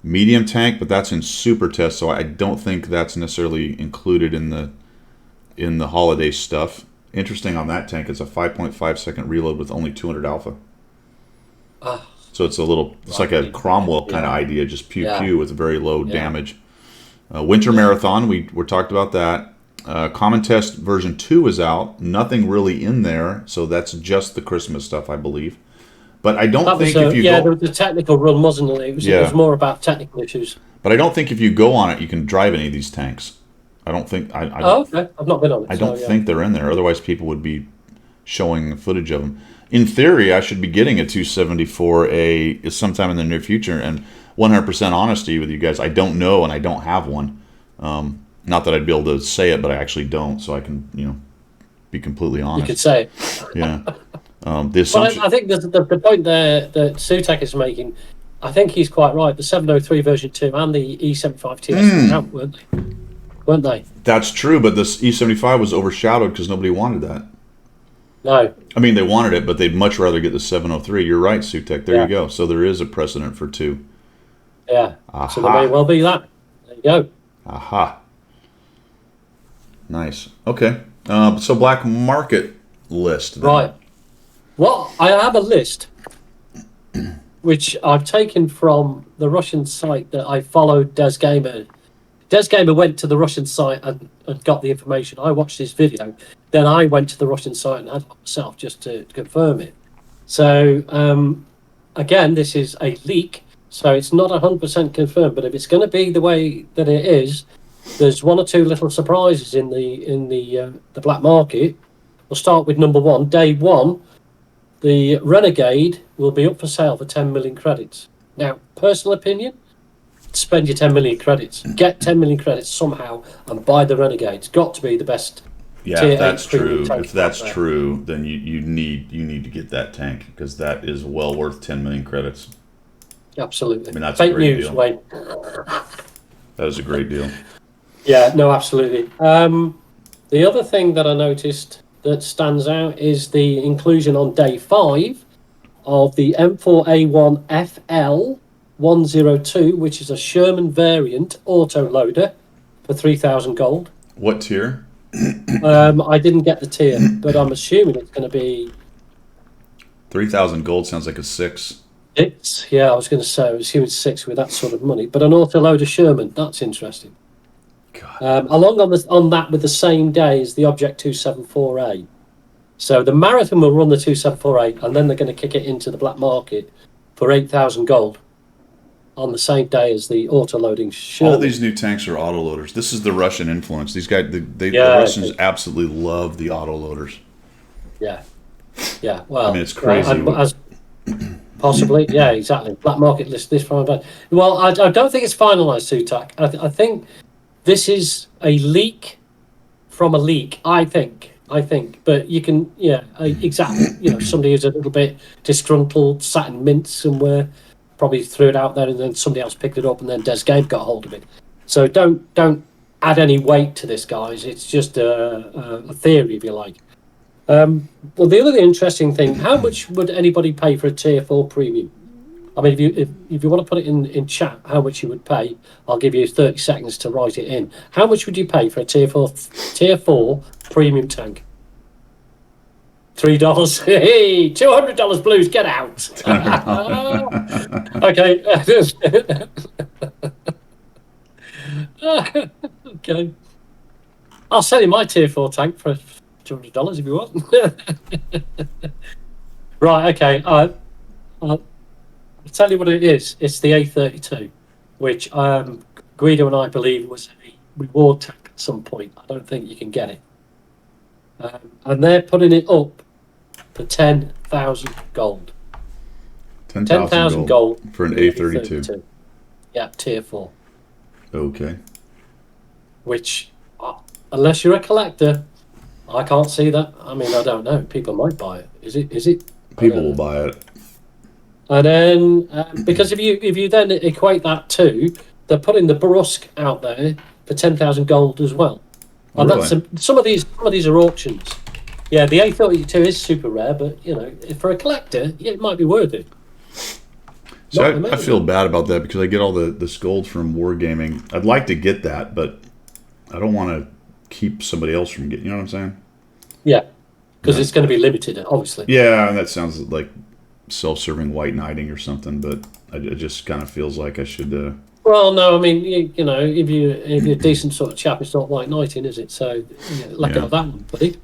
medium tank, but that's in super test, so I don't think that's necessarily included in the holiday stuff. Interesting on that tank, it's a 5.5 second reload with only 200 alpha. So it's like a Cromwell kind of idea, just pew pew with very low damage. Winter Marathon, we talked about that. Common Test version 2 is out. Nothing really in there, so that's just the Christmas stuff, I believe. But I don't think if you go... the technical run, wasn't it? It was more about technical issues. But I don't think if you go on it, you can drive any of these tanks. I don't think... okay. I've not been on it. I don't think they're in there. Otherwise, people would be showing footage of them. In theory, I should be getting a 274A sometime in the near future. And 100% honesty with you guys, I don't know, and I don't have one. Not that I'd be able to say it, but I actually don't. So I can, be completely honest. You could say it. Yeah. The assumption... I think the point there that Sutek is making, I think he's quite right. The 703 version 2 and the E75 TS out, weren't they? That's true, but this E75 was overshadowed because nobody wanted that. No. I mean, they wanted it, but they'd much rather get the 703. You're right, Sutek. There you go. So there is a precedent for 2. Yeah. Aha. So there may well be that. There you go. Aha. Nice. Okay. So black market list. Then. Right. Well, I have a list which I've taken from the Russian site that I followed, Des Gamer. Des Gamer went to the Russian site and got the information. I watched his video. Then I went to the Russian site and had it myself just to confirm it. So, again, this is a leak, so it's not 100% confirmed. But if it's going to be the way that it is, there's one or two little surprises in the black market. We'll start with number one. Day one, the Renegade will be up for sale for 10 million credits. Now, personal opinion, spend your 10 million credits. Get 10 million credits somehow and buy the Renegade. It's got to be the best. Yeah, if that's true. If that's true, then you need to get that tank because that is well worth 10 million credits. Absolutely. I mean, that's fake a great news, deal. Wayne. That is a great deal. Yeah, no, absolutely. The other thing that I noticed that stands out is the inclusion on day 5 of the M4A1 FL102, which is a Sherman variant auto loader for 3,000 gold. What tier? I didn't get the tier, but I'm assuming it's going to be 3,000 gold sounds like a 6. 6. Yeah, I was going to say, I was assuming 6 with that sort of money. But an auto loader Sherman, that's interesting. Along on that with the same day as the Object 274A. So the Marathon will run the 274A and then they're going to kick it into the black market for 8,000 gold on the same day as the auto-loading Sherman. All these new tanks are autoloaders. This is the Russian influence. These guys, the Russians absolutely love the autoloaders. Yeah. Yeah, well... I mean, it's crazy. Possibly, yeah, exactly. Black market list this from back. Well, I don't think it's finalised, Sutak. I think this is a leak from a leak. I think, but you can, exactly. Somebody who's a little bit disgruntled, sat in mint somewhere, probably threw it out there, and then somebody else picked it up, and then Des Game got hold of it. So don't add any weight to this, guys. It's just a theory, if you like. Well, the other interesting thing: how much would anybody pay for a Tier 4 premium? I mean, if you want to put it in chat, how much you would pay, I'll give you 30 seconds to write it in. How much would you pay for a Tier 4 premium tank? $3. Hey, $200 blues, get out. Okay. Okay. I'll sell you my Tier 4 tank for $200 if you want. Right, okay. I'll tell you what it is. It's the A32, which Guido and I believe was a reward tank at some point. I don't think you can get it. And they're putting it up for 10,000 gold. 10,000 gold for an A32. Yeah, tier 4. Okay. Which, unless you're a collector, I can't see that. I mean, I don't know. People might buy it. Is it? People will buy it. And then, because if you then equate that to, they're putting the Brusque out there for 10,000 gold as well. And Really? that's some of these are auctions. Yeah, the A32 is super rare, but for a collector, it might be worth it. So I feel bad about that because I get all this gold from Wargaming. I'd like to get that, but I don't want to keep somebody else from getting. You know what I'm saying? Yeah, because it's going to be limited, obviously. Yeah, and that sounds like self-serving white knighting or something, but it just kind of feels like I should. Well, no, I mean, if you're a decent sort of chap, it's not white knighting, is it? So let go of that one, buddy.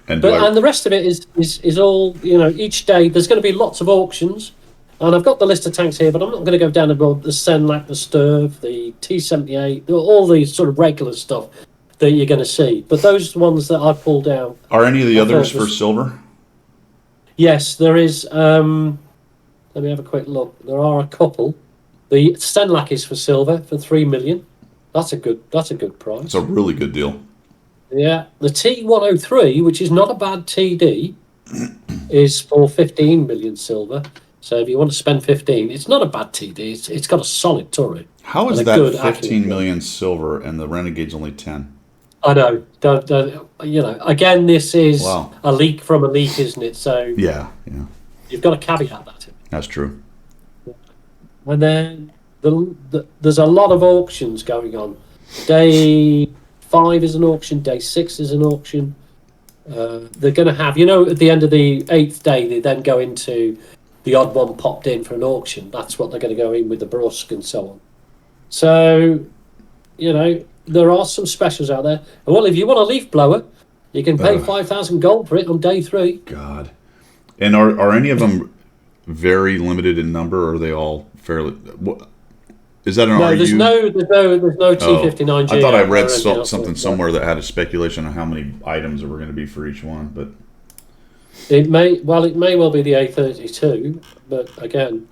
And the rest of it is all each day there's going to be lots of auctions. And I've got the list of tanks here, but I'm not going to go down the Senlac, the Sturv, the T-78, all these sort of regular stuff that you're going to see. But those ones that I pulled down... Are any of the others for silver? Yes, there is. Let me have a quick look. There are a couple. The Senlac is for silver for 3 million. That's a good price. It's a really good deal. Yeah. The T-103, which is not a bad TD, is for 15 million silver. So if you want to spend 15, it's not a bad TD. It's got a solid turret. How is that 15 million silver and the Renegade's only 10? I know. Again, this is a leak from a leak, isn't it? So yeah. You've got to caveat that. That's true. And then there's a lot of auctions going on. Day 5 is an auction. Day 6 is an auction. They're going to have, at the end of the 8th day, they then go into... the odd one popped in for an auction. That's what they're going to go in with the Brusque and so on. So, there are some specials out there. Well, if you want a leaf blower, you can pay 5,000 gold for it on day 3. God. And are any of them very limited in number, or are they all fairly... Is that an RU? There's no T59G. I thought I read something somewhere that had a speculation on how many items there were going to be for each one, but... It may well be the A32, but again,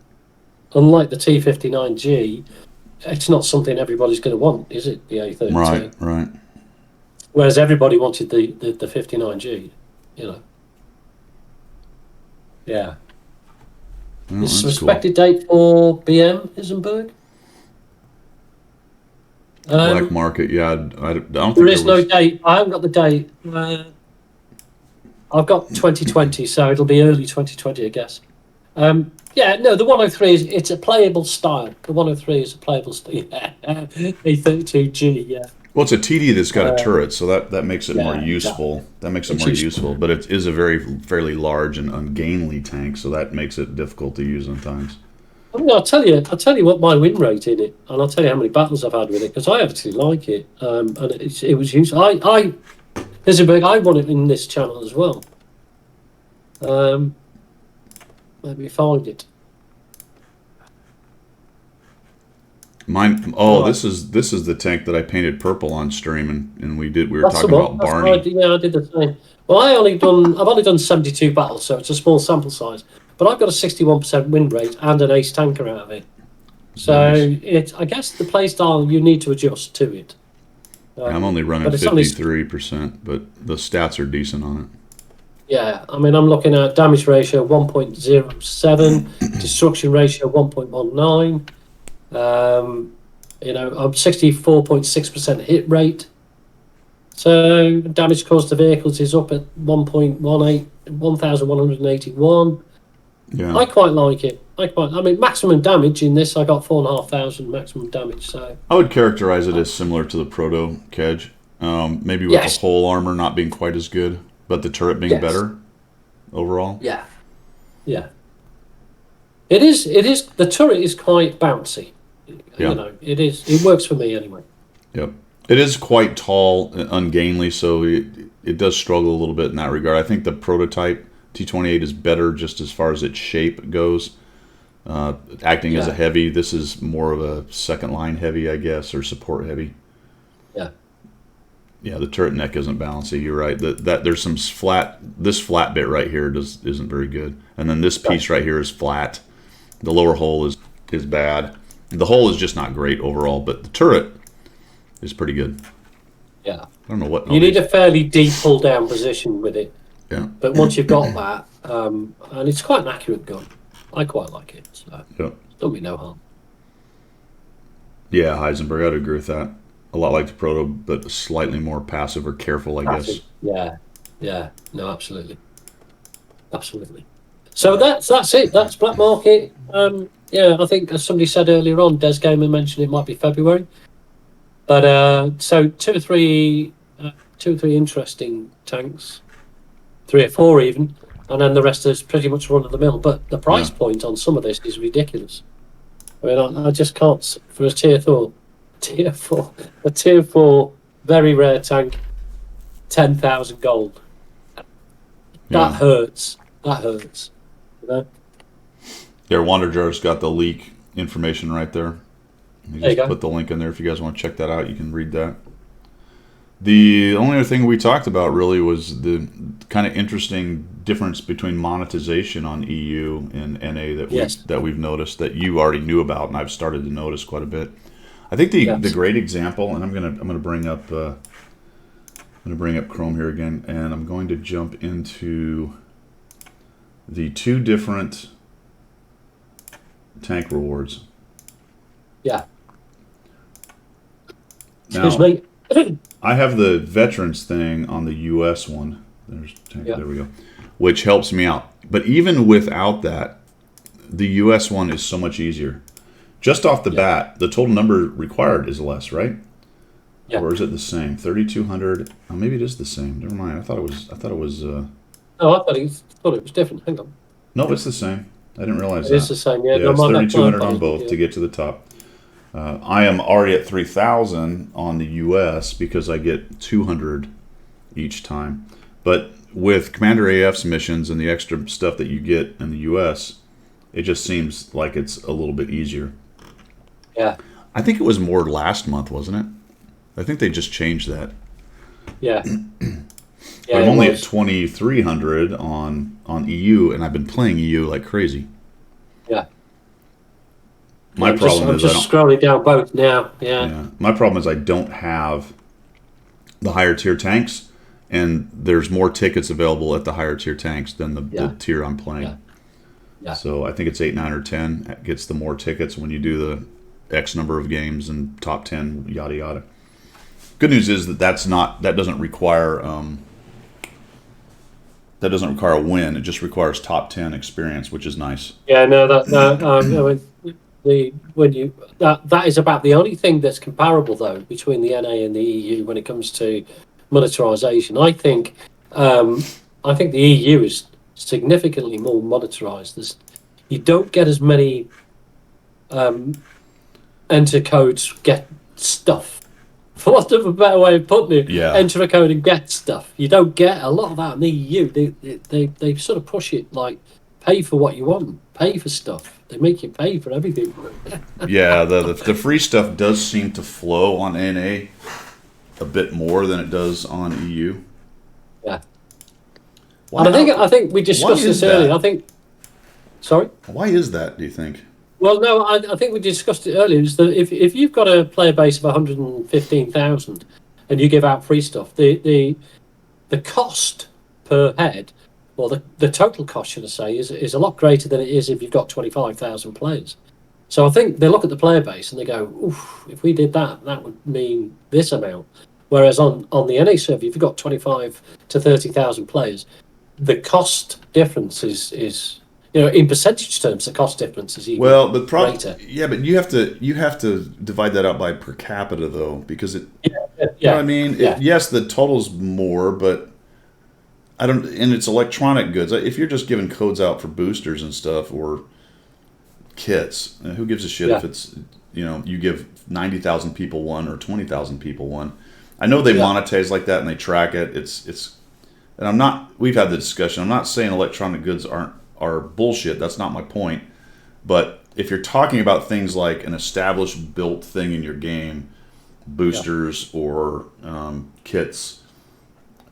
unlike the T59G, it's not something everybody's going to want, is it? The A32, right. Whereas everybody wanted the 59G, Yeah. Well, it's suspected date for BM Isenberg. Black market, yeah. I don't think there is no date. I haven't got the date. I've got 2020, so it'll be early 2020, I guess. The 103 it's a playable style. The 103 is a playable style. Yeah. A32G, yeah. Well, it's a TD that's got a turret, so that makes it more useful. Exactly. That makes it more useful, but it is a fairly large and ungainly tank, so that makes it difficult to use sometimes. I mean, I'll tell you what my win rate in it, and I'll tell you how many battles I've had with it, because I actually like it, and it was useful. Isenberg, I want it in this channel as well. Let me find it. Mine. Oh, this is the tank that I painted purple on stream, and we were talking about Barney. I did the same. Well, I've only done 72 battles, so it's a small sample size. But I've got a 61% win rate and an ace tanker out of it. So nice. I guess the playstyle you need to adjust to it. I'm only running 53%, but the stats are decent on it. Yeah, I mean, I'm looking at damage ratio 1.07, destruction ratio 1.19. I'm 64.6% hit rate. So damage caused to vehicles is up at 1,181. Yeah, I quite like it. I mean, maximum damage in this, I got 4,500 maximum damage. So I would characterize it as similar to the Proto Kedge, maybe with the whole armor not being quite as good, but the turret being better overall. Yeah. It is. The turret is quite bouncy. Yeah. It is. It works for me anyway. Yep. It is quite tall and ungainly, so it does struggle a little bit in that regard. I think the prototype T28 is better just as far as its shape goes. Acting as a heavy, this is more of a second line heavy, I guess, or support heavy. Yeah. Yeah, the turret neck isn't bouncy. You're right. That there's some flat. This flat bit right here isn't very good, and then this piece right here is flat. The lower hole is bad. The hole is just not great overall, but the turret is pretty good. Yeah. I don't know what you need a fairly deep pull down position with it. Yeah. But once you've got that, and it's quite an accurate gun, I quite like it. So don't be no harm. Yeah, Heisenberg, I'd agree with that. A lot like the Proto, but slightly more passive or careful, I guess. Yeah. No, absolutely. So that's it. That's Black Market. I think as somebody said earlier on, Des Gamer mentioned it might be February. But so two or three interesting tanks, 3 or 4 even, and then the rest is pretty much run of the mill. But the price point on some of this is ridiculous. I mean, I just can't for a tier 4, very rare tank, 10,000 gold. That hurts. You know? Yeah, Wanderjar's got the leak information right there. You just put the link in there if you guys want to check that out. You can read that. The only other thing we talked about really was the kind of interesting difference between monetization on EU and NA that we've noticed that you already knew about, and I've started to notice quite a bit. I think the great example, and I'm gonna bring up Chrome here again, and I'm going to jump into the 2 different tank rewards. Yeah. Now, excuse me. I have the veterans thing on the US one. There we go. Which helps me out. But even without that, the US one is so much easier. Just off the bat, the total number required is less, right? Yeah. Or is it the same? 3,200. Oh, maybe it is the same. Never mind. I thought it was. I thought it was different. Hang on. No, it's the same. I didn't realize that. It's the same. Yeah, it's 3,200 on both to get to the top. I am already at 3,000 on the US because I get 200 each time. But with Commander AF's missions and the extra stuff that you get in the US, it just seems like it's a little bit easier. Yeah. I think it was more last month, wasn't it? I think they just changed that. Yeah. But I'm only at 2,300 on EU, and I've been playing EU like crazy. Yeah. I'm just scrolling down both now. Yeah. My problem is I don't have the higher tier tanks, and there's more tickets available at the higher tier tanks than the tier I'm playing. Yeah. So I think it's 8, 9, or 10. It gets the more tickets when you do the X number of games and top 10, yada yada. Good news is that that doesn't require a win. It just requires top 10 experience, which is nice. Yeah, no, that is about the only thing that's comparable though between the NA and the EU when it comes to monetarization. I think the EU is significantly more monetized. You don't get as many enter codes, get stuff. For want of a better way of putting it, enter a code and get stuff. You don't get a lot of that in the EU. They sort of push it like pay for what you want, pay for stuff. They make you pay for everything. Yeah, the free stuff does seem to flow on NA a bit more than it does on EU. Yeah. And I think we discussed this earlier. Sorry? Why is that, do you think? Well, no, I think we discussed it earlier. Is that if you've got a player base of 115,000 and you give out free stuff, the cost per head, or the total cost, should I say, is a lot greater than it is if you've got 25,000 players. So I think they look at the player base and they go, "Oof, if we did that, that would mean this amount." Whereas on the NA server, if you've got 25 to 30,000 players, the cost difference is in percentage terms, the cost difference is even greater. Yeah, but you have to divide that out by per capita though, because it. Yeah. You know what I mean? Yes, the total's more, but and it's electronic goods. If you're just giving codes out for boosters and stuff or kits, who gives a shit if it's you give 90,000 people one or 20,000 people one. I know they monetize like that and they track it. It's and we've had the discussion. I'm not saying electronic goods are bullshit. That's not my point. But if you're talking about things like an established built thing in your game, boosters or kits,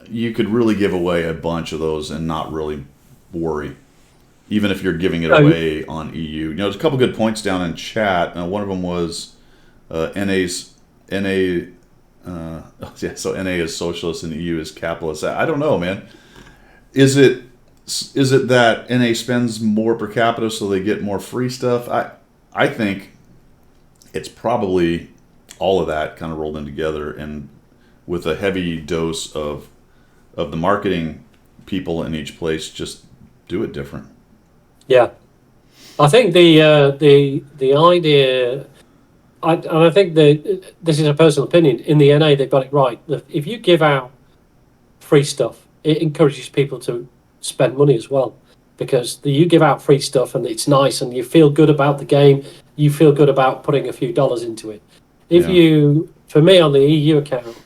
you could really give away a bunch of those and not really worry, even if you're giving it away on EU. There's a couple good points down in chat. One of them was NA. So NA is socialist and EU is capitalist. I don't know, man. Is it that NA spends more per capita so they get more free stuff? I think it's probably all of that kind of rolled in together, and with a heavy dose of the marketing people in each place, just do it different. Yeah, I think the idea, and I think this is a personal opinion. In the NA, they've got it right. If you give out free stuff, it encourages people to spend money as well, because you give out free stuff and it's nice and you feel good about the game. You feel good about putting a few dollars into it. For me on the EU account,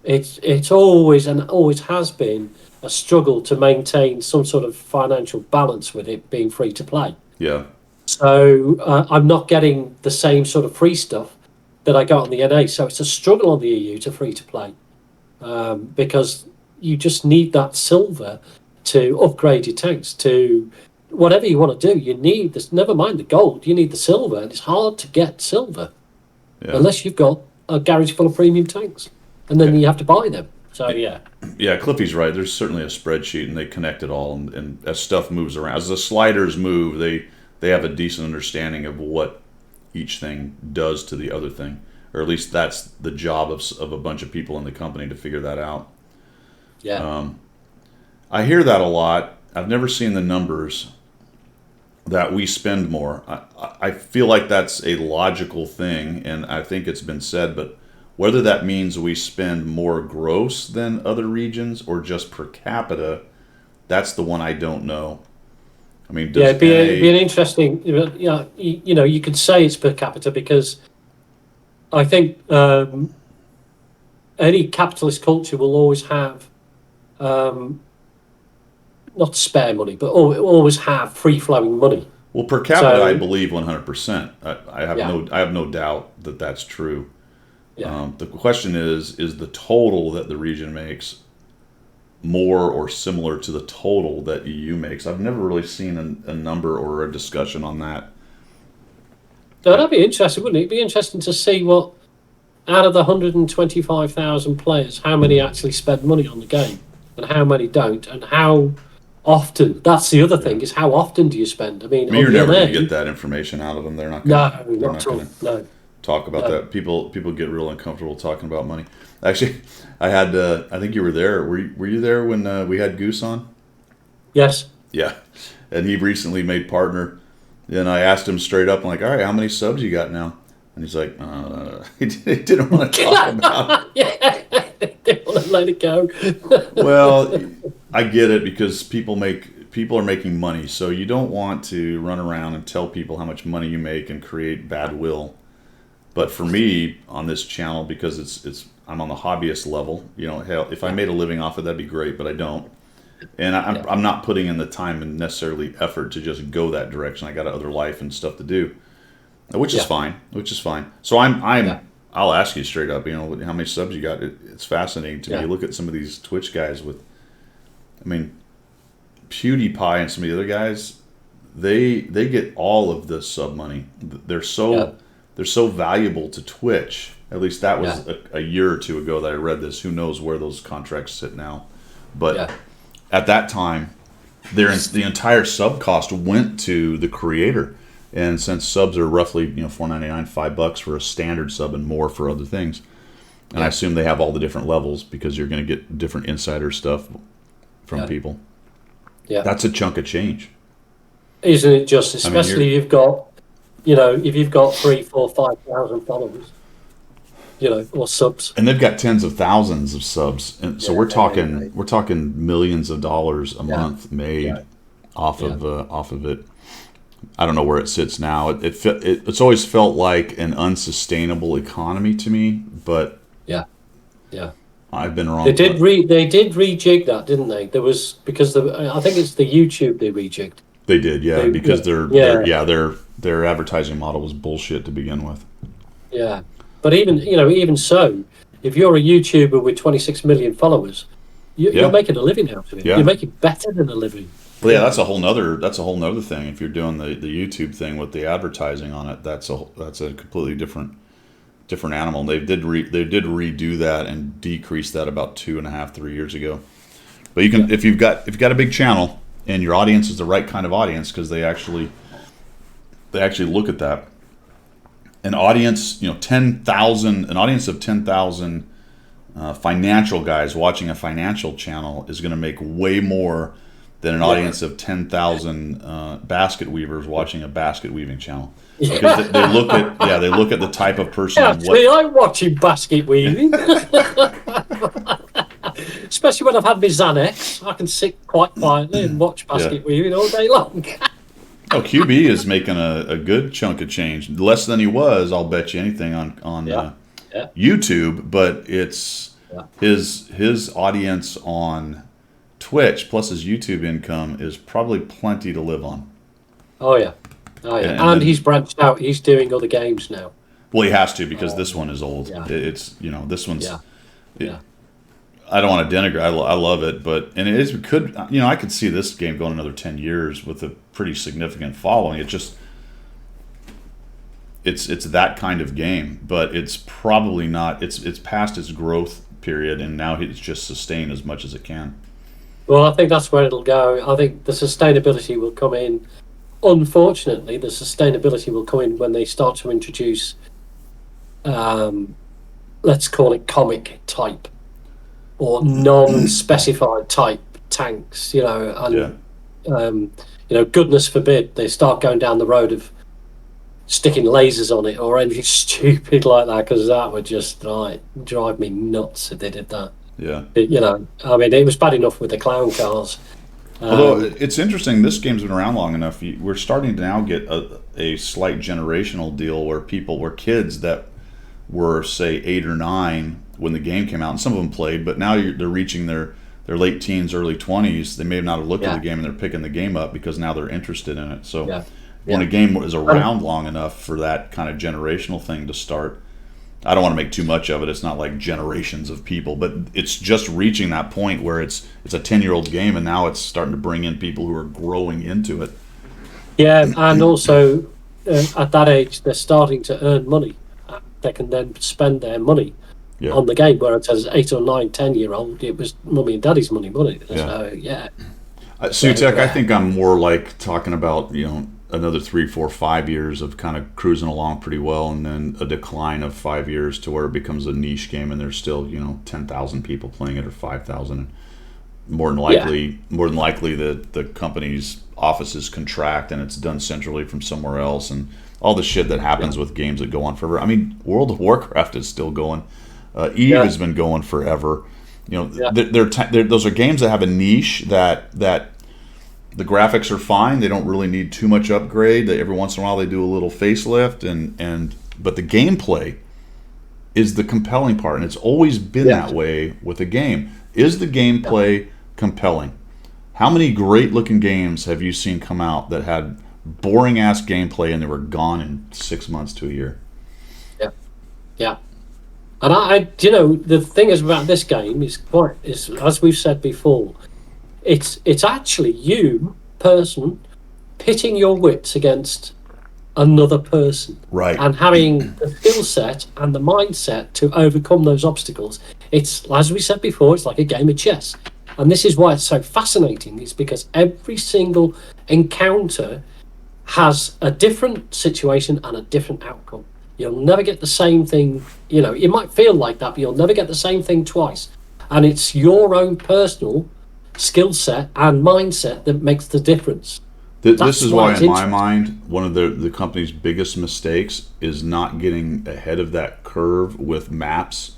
it's always and always has been a struggle to maintain some sort of financial balance with it being free to play. Yeah. So I'm not getting the same sort of free stuff that I got on the NA. So it's a struggle on the EU to free to play, because you just need that silver to upgrade your tanks to whatever you want to do. You need this. Never mind the gold. You need the silver, and it's hard to get silver unless you've got a garage full of premium tanks, and then you have to buy them. So yeah, Cliffy's right. There's certainly a spreadsheet, and they connect it all. And as stuff moves around, as the sliders move, they have a decent understanding of what each thing does to the other thing, or at least that's the job of a bunch of people in the company to figure that out. Yeah. I hear that a lot. I've never seen the numbers that we spend more. I feel like that's a logical thing, and I think it's been said, but whether that means we spend more gross than other regions or just per capita, that's the one I don't know. I mean, it'd be an interesting. You could say it's per capita, because I think any capitalist culture will always have not spare money, but always have free flowing money. Well, per capita, I believe 100%. I have no doubt that that's true. Yeah. The question is the total that the region makes more or similar to the total that EU makes? I've never really seen a number or a discussion on that. That'd be interesting, wouldn't it? It'd be interesting to see what, out of the 125,000 players, how many actually spend money on the game and how many don't, and how often. That's the other thing, is how often do you spend? I mean you're never going to get that information out of them. They're not going to talk about that. People get real uncomfortable talking about money. Actually, I think you were there. Were you there when we had Goose on? Yes. Yeah, and he recently made partner. And I asked him straight up, I'm like, all right, how many subs you got now? And he's like, he didn't want to talk about it. Yeah, they didn't want to let it go. Well, I get it, because people are making money, so you don't want to run around and tell people how much money you make and create bad will. But for me on this channel, because it's I'm on the hobbyist level, hell, if I made a living off it, that'd be great, but I don't. And I'm not putting in the time and necessarily effort to just go that direction. I got other life and stuff to do, which is fine. So I'll ask you straight up, how many subs you got? It's fascinating to me. You look at some of these Twitch guys PewDiePie and some of the other guys, they get all of the sub money. They're so valuable to Twitch. At least that was a year or two ago that I read this. Who knows where those contracts sit now? But at that time, the entire sub cost went to the creator. And since subs are roughly $4.99, $5 for a standard sub and more for other things, and I assume they have all the different levels because you're going to get different insider stuff from people. Yeah, that's a chunk of change, isn't it? Just especially you've got, if you've got 3,000, 4,000, 5,000 followers, or subs, and they've got tens of thousands of subs, and so we're talking millions of dollars a month made off of it. I don't know where it sits now. It's always felt like an unsustainable economy to me, but I've been wrong. They did rejig that, didn't they? There was, because I think it's the YouTube they rejigged. They did, because their advertising model was bullshit to begin with. Yeah, But even so, if you're a YouTuber with 26 million followers, you're making a living out of it. Yeah. You're making better than a living. Well, yeah, that's a whole nother thing. If you're doing the YouTube thing with the advertising on it, that's a completely different animal. They did redo that and decrease that about 2.5-3 years ago. But you can if you've got a big channel and your audience is the right kind of audience, because they actually look at that. An audience, 10,000, an audience of 10,000 financial guys watching a financial channel is going to make way more than an audience of 10,000 basket weavers watching a basket weaving channel. Because they look at the type of person. Actually, I'm watching basket weaving. Especially when I've had my Xanax, I can sit quite quietly and watch basket weaving all day long. Oh, QB is making a good chunk of change, less than he was. I'll bet you anything on YouTube, but it's his audience on Twitch plus his YouTube income is probably plenty to live on. Oh yeah. And he's branched out. He's doing other games now. Well, he has to, because this one is old. Yeah. It's this one's. Yeah. I don't want to denigrate. I love it, but I could see this game going another 10 years with a pretty significant following. It's that kind of game, but it's probably not. It's past its growth period, and now it's just sustained as much as it can. Well, I think that's where it'll go. I think the sustainability will come in. Unfortunately, the sustainability will come in when they start to introduce, let's call it comic type or non-specified type tanks, goodness forbid they start going down the road of sticking lasers on it or anything stupid like that, because that would just drive me nuts if they did that. Yeah. It was bad enough with the clown cars. Although it's interesting, this game's been around long enough. We're starting to now get a slight generational deal where kids that were, say, 8 or 9 when the game came out, and some of them played, but now they're reaching their late teens, early 20s. They may have not have looked at the game, and they're picking the game up because now they're interested in it. So when a game is around long enough for that kind of generational thing to start, I don't want to make too much of it. It's not like generations of people, but it's just reaching that point where it's a 10-year-old game, and now it's starting to bring in people who are growing into it. Yeah, and also at that age, they're starting to earn money. They can then spend their money on the game, whereas as 8 or 9, 10-year-old, it was mummy and daddy's money, wasn't it? So, Sutek, I think I'm more like talking about, another 3, 4, 5 years of kind of cruising along pretty well, and then a decline of 5 years to where it becomes a niche game, and there's still 10,000 people playing it or 5,000. More than likely, the company's offices contract and it's done centrally from somewhere else, and all the shit that happens with games that go on forever. I mean, World of Warcraft is still going. Eve has been going forever. Those are games that have a niche that the graphics are fine. They don't really need too much upgrade. Every once in a while they do a little facelift, but the gameplay is the compelling part, and it's always been that way with a game. Is the gameplay compelling? How many great-looking games have you seen come out that had boring-ass gameplay and they were gone in 6 months to a year? Yeah. And the thing is about this game is as we've said before, it's actually you, person, pitting your wits against another person, right? And having the skill set and the mindset to overcome those obstacles. It's, as we said before, it's like a game of chess. And this is why it's so fascinating, is because every single encounter has a different situation and a different outcome. You'll never get the same thing. It might feel like that, but you'll never get the same thing twice. And it's your own personal skill set and mindset that makes the difference. This is why, in my mind, one of the company's biggest mistakes is not getting ahead of that curve with maps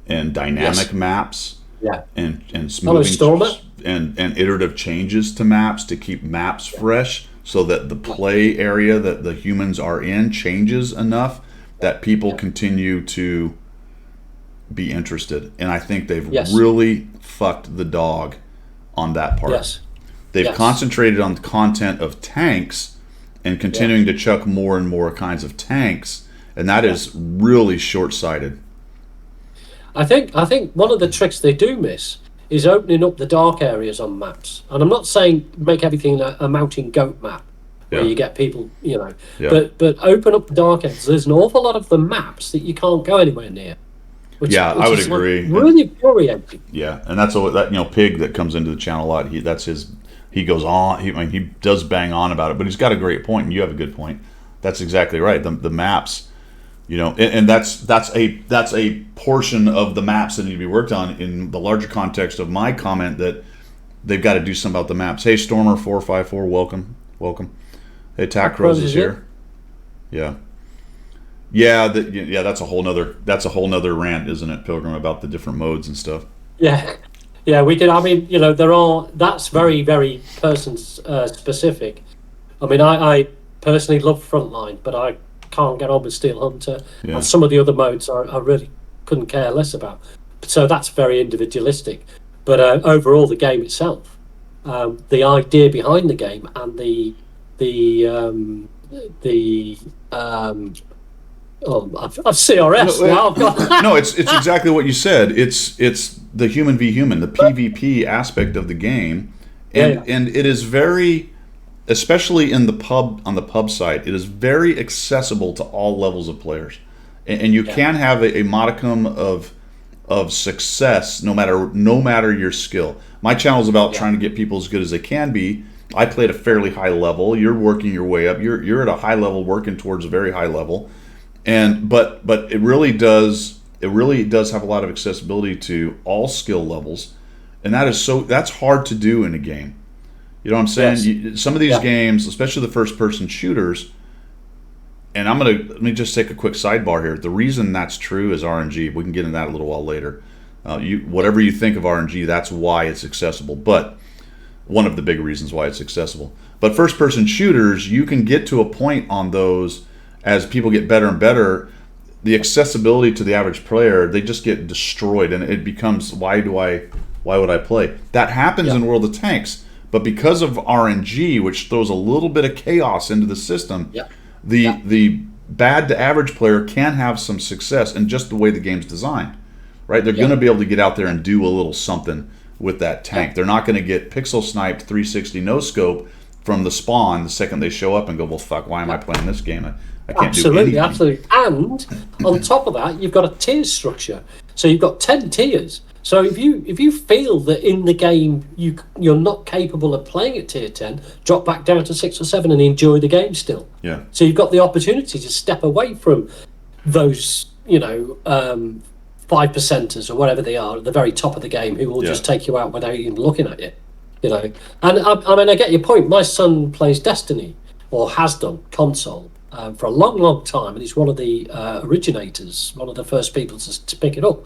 and dynamic maps and smoothing and iterative changes to maps to keep maps fresh, so that the play area that the humans are in changes enough that people continue to be interested. And I think they've really fucked the dog on that part. They've concentrated on the content of tanks and continuing to chuck more and more kinds of tanks and that is really short-sighted. I think one of the tricks they do miss is opening up the dark areas on maps. And I'm not saying make everything a mountain goat map where you get people, but open up the dark areas. There's an awful lot of the maps that you can't go anywhere near. Which I would agree. Really infuriating. Yeah, and that's that Pig that comes into the channel a lot. He goes on. He does bang on about it, but he's got a great point, and you have a good point. That's exactly right. The maps. And that's a portion of the maps that need to be worked on in the larger context of my comment that they've got to do something about the maps. Hey, Stormer 454, welcome. Hey, Tacros is here. Yeah. That's a whole nother rant, isn't it, Pilgrim, about the different modes and stuff. Yeah, we did. I mean, that's very, very person specific. I mean, I personally love Frontline, but I can't get on with Steel Hunter, and some of the other modes I really couldn't care less about. So that's very individualistic. But overall, the game itself, the idea behind the game, and the I've CRS now. I've got no, it's exactly what you said. It's the human v human, the PvP aspect of the game, and it is very, especially in the pub side, it is very accessible to all levels of players, and you can have a modicum of success no matter your skill. My channel is about trying to get people as good as they can be. I play at a fairly high level. You're working your way up. You're at a high level, working towards a very high level, but it really does have a lot of accessibility to all skill levels, and that's hard to do in a game. You know what I'm saying? Yes. Some of these games, especially the first-person shooters, and let me just take a quick sidebar here. The reason that's true is RNG. We can get into that a little while later. Whatever you think of RNG, that's why it's accessible. But one of the big reasons why it's accessible. But first-person shooters, you can get to a point on those as people get better and better. The accessibility to the average player, they just get destroyed, and it becomes, why would I play? That happens in World of Tanks. But because of RNG, which throws a little bit of chaos into the system, the bad to average player can have some success in just the way the game's designed, right? They're going to be able to get out there and do a little something with that tank. They're not going to get pixel sniped 360 no scope from the spawn the second they show up and go, well, fuck, why am I playing this game? I can't do anything. Absolutely. And on top of that, you've got a tier structure. So you've got 10 tiers. So if you feel that in the game you're not capable of playing at tier 10, drop back down to 6 or 7 and enjoy the game still. Yeah. So you've got the opportunity to step away from those, 5%ers or whatever they are at the very top of the game who will just take you out without even looking at you. And I get your point. My son plays Destiny, or has done, console, for a long, long time, and he's one of the originators, one of the first people to pick it up.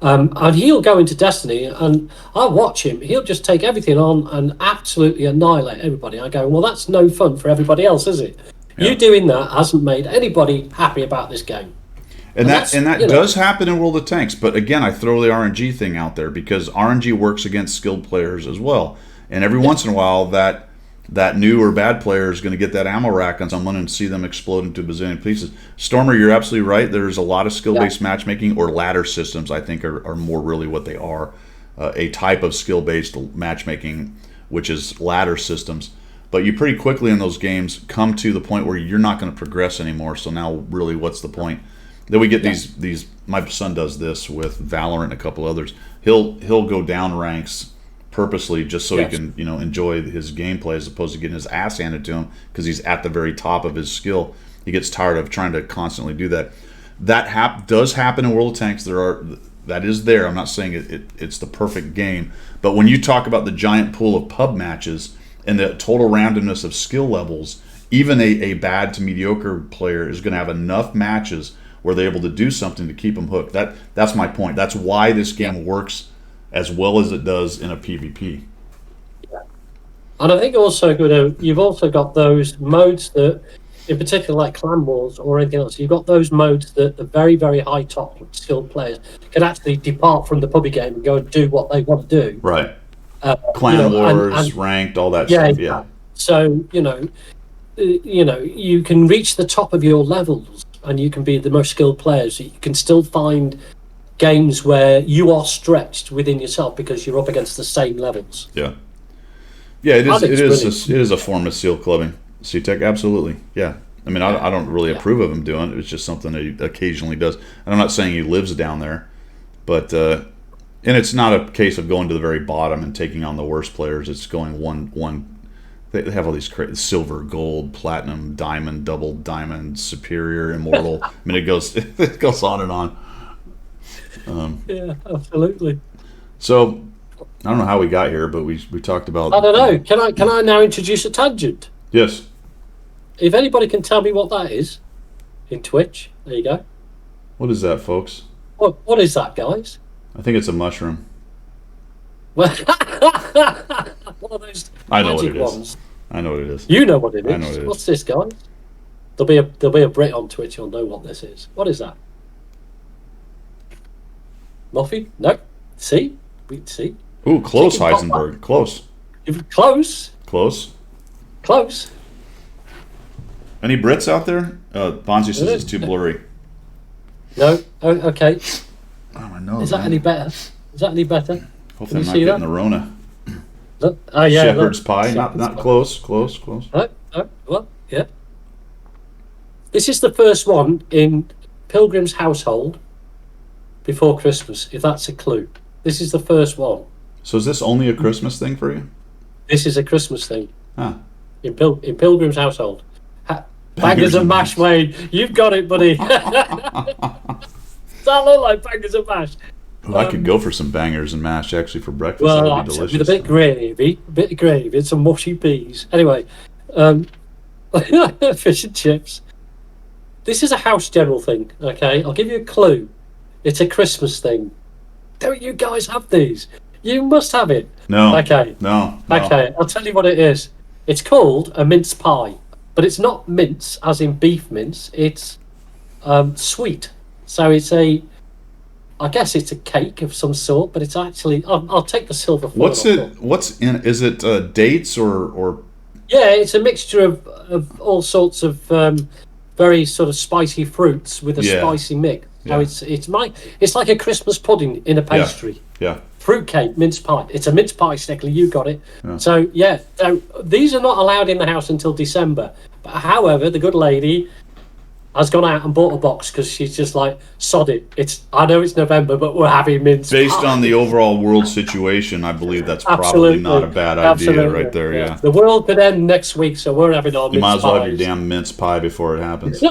And he'll go into Destiny, and I watch him. He'll just take everything on and absolutely annihilate everybody. I go, well, that's no fun for everybody else, is it? Yeah. You doing that hasn't made anybody happy about this game. And that does happen in World of Tanks. But again, I throw the RNG thing out there because RNG works against skilled players as well. And every once in a while, that new or bad player is going to get that ammo rack on someone and see them explode into a bazillion pieces. Stormer, you're absolutely right. There's a lot of skill-based matchmaking, or ladder systems, I think, are more really what they are. A type of skill-based matchmaking, which is ladder systems. But you pretty quickly in those games come to the point where you're not going to progress anymore. So now, really, what's the point? Then we get these. My son does this with Valorant and a couple others. He'll go down ranks purposely just so he can enjoy his gameplay as opposed to getting his ass handed to him because he's at the very top of his skill. He gets tired of trying to constantly do that. That does happen in World of Tanks. That is there. I'm not saying it's the perfect game, but when you talk about the giant pool of pub matches and the total randomness of skill levels, even a bad to mediocre player is going to have enough matches where they're able to do something to keep them hooked. That's my point. That's why this game works as well as it does in a PvP. Yeah. And I think also, you've also got those modes that, in particular like Clan Wars or anything else, you've got those modes that the very, very high top skilled players can actually depart from the pubby game and go and do what they want to do. Right. Clan Wars, and ranked, all that stuff. Yeah. So, you can reach the top of your levels and you can be the most skilled players, you can still find games where you are stretched within yourself because you're up against the same levels. Yeah. Yeah, it I is. think It it's is. It is a form of seal clubbing. CTEC, absolutely. Yeah. I mean, I don't really approve of him doing it. It's just something that he occasionally does. And I'm not saying he lives down there, but and it's not a case of going to the very bottom and taking on the worst players. It's going one. They have all these silver, gold, platinum, diamond, double diamond, superior, immortal. I mean, it goes on and on. Yeah, absolutely. So I don't know how we got here, but we talked about. I don't know. Can I now introduce a tangent? Yes. If anybody can tell me what that is in Twitch, there you go. What is that, folks? What is that, guys? I think it's a mushroom. Well, one of those I know what magic it is. ones. I know what it is. You know what it is. I know what it is. What's this, guys? There'll be a Brit on Twitch who'll know what this is. What is that? Muffy? No. See? We see. Ooh, close, Chicken pot Heisenberg. Close. Close. Close. Close. Any Brits out there? Bonzi says it's too blurry. No. Oh, okay. Oh, my nose. Is that any better? Is that any better? Hopefully I'm you not see getting that? the Rona. Look. Oh yeah. Shepherd's look. pie. Shepherd's Not pie. close. Oh, well, yeah. This is the first one in Pilgrim's household before Christmas, if that's a clue. This is the first one. So is this only a Christmas thing for you? This is a Christmas thing Huh. in Pilgrim's household. Bangers and mash, Wayne. You've got it, buddy. Does that look like bangers and mash? Ooh, I could go for some bangers and mash actually for breakfast. Well, That would be delicious. with a bit of gravy, and some mushy peas. Anyway, fish and chips. This is a house general thing, okay? I'll give you a clue. It's a Christmas thing. Don't you guys have these? You must have it. No. Okay. No. Okay, I'll tell you what it is. It's called a mince pie, but it's not mince as in beef mince. It's sweet. So it's I guess it's a cake of some sort, but it's actually. I'll take the silver foil. What's it? What's in? Is it dates or? Yeah, it's a mixture of all sorts of very sort of spicy fruits with a Yeah. spicy mix. Yeah. So it's like a Christmas pudding in a pastry. Yeah. Fruitcake, mince pie. It's a mince pie, Stickley. You got it. Yeah. So yeah, these are not allowed in the house until December. But however, the good lady has gone out and bought a box because she's just like, sod it. I know it's November, but we're having mince Based pie. on the overall world situation, I believe that's probably Absolutely. not a bad idea Absolutely. right there. Yeah. The world could end next week, so we're having our You mince might as well have pies. your damn mince pie before it happens.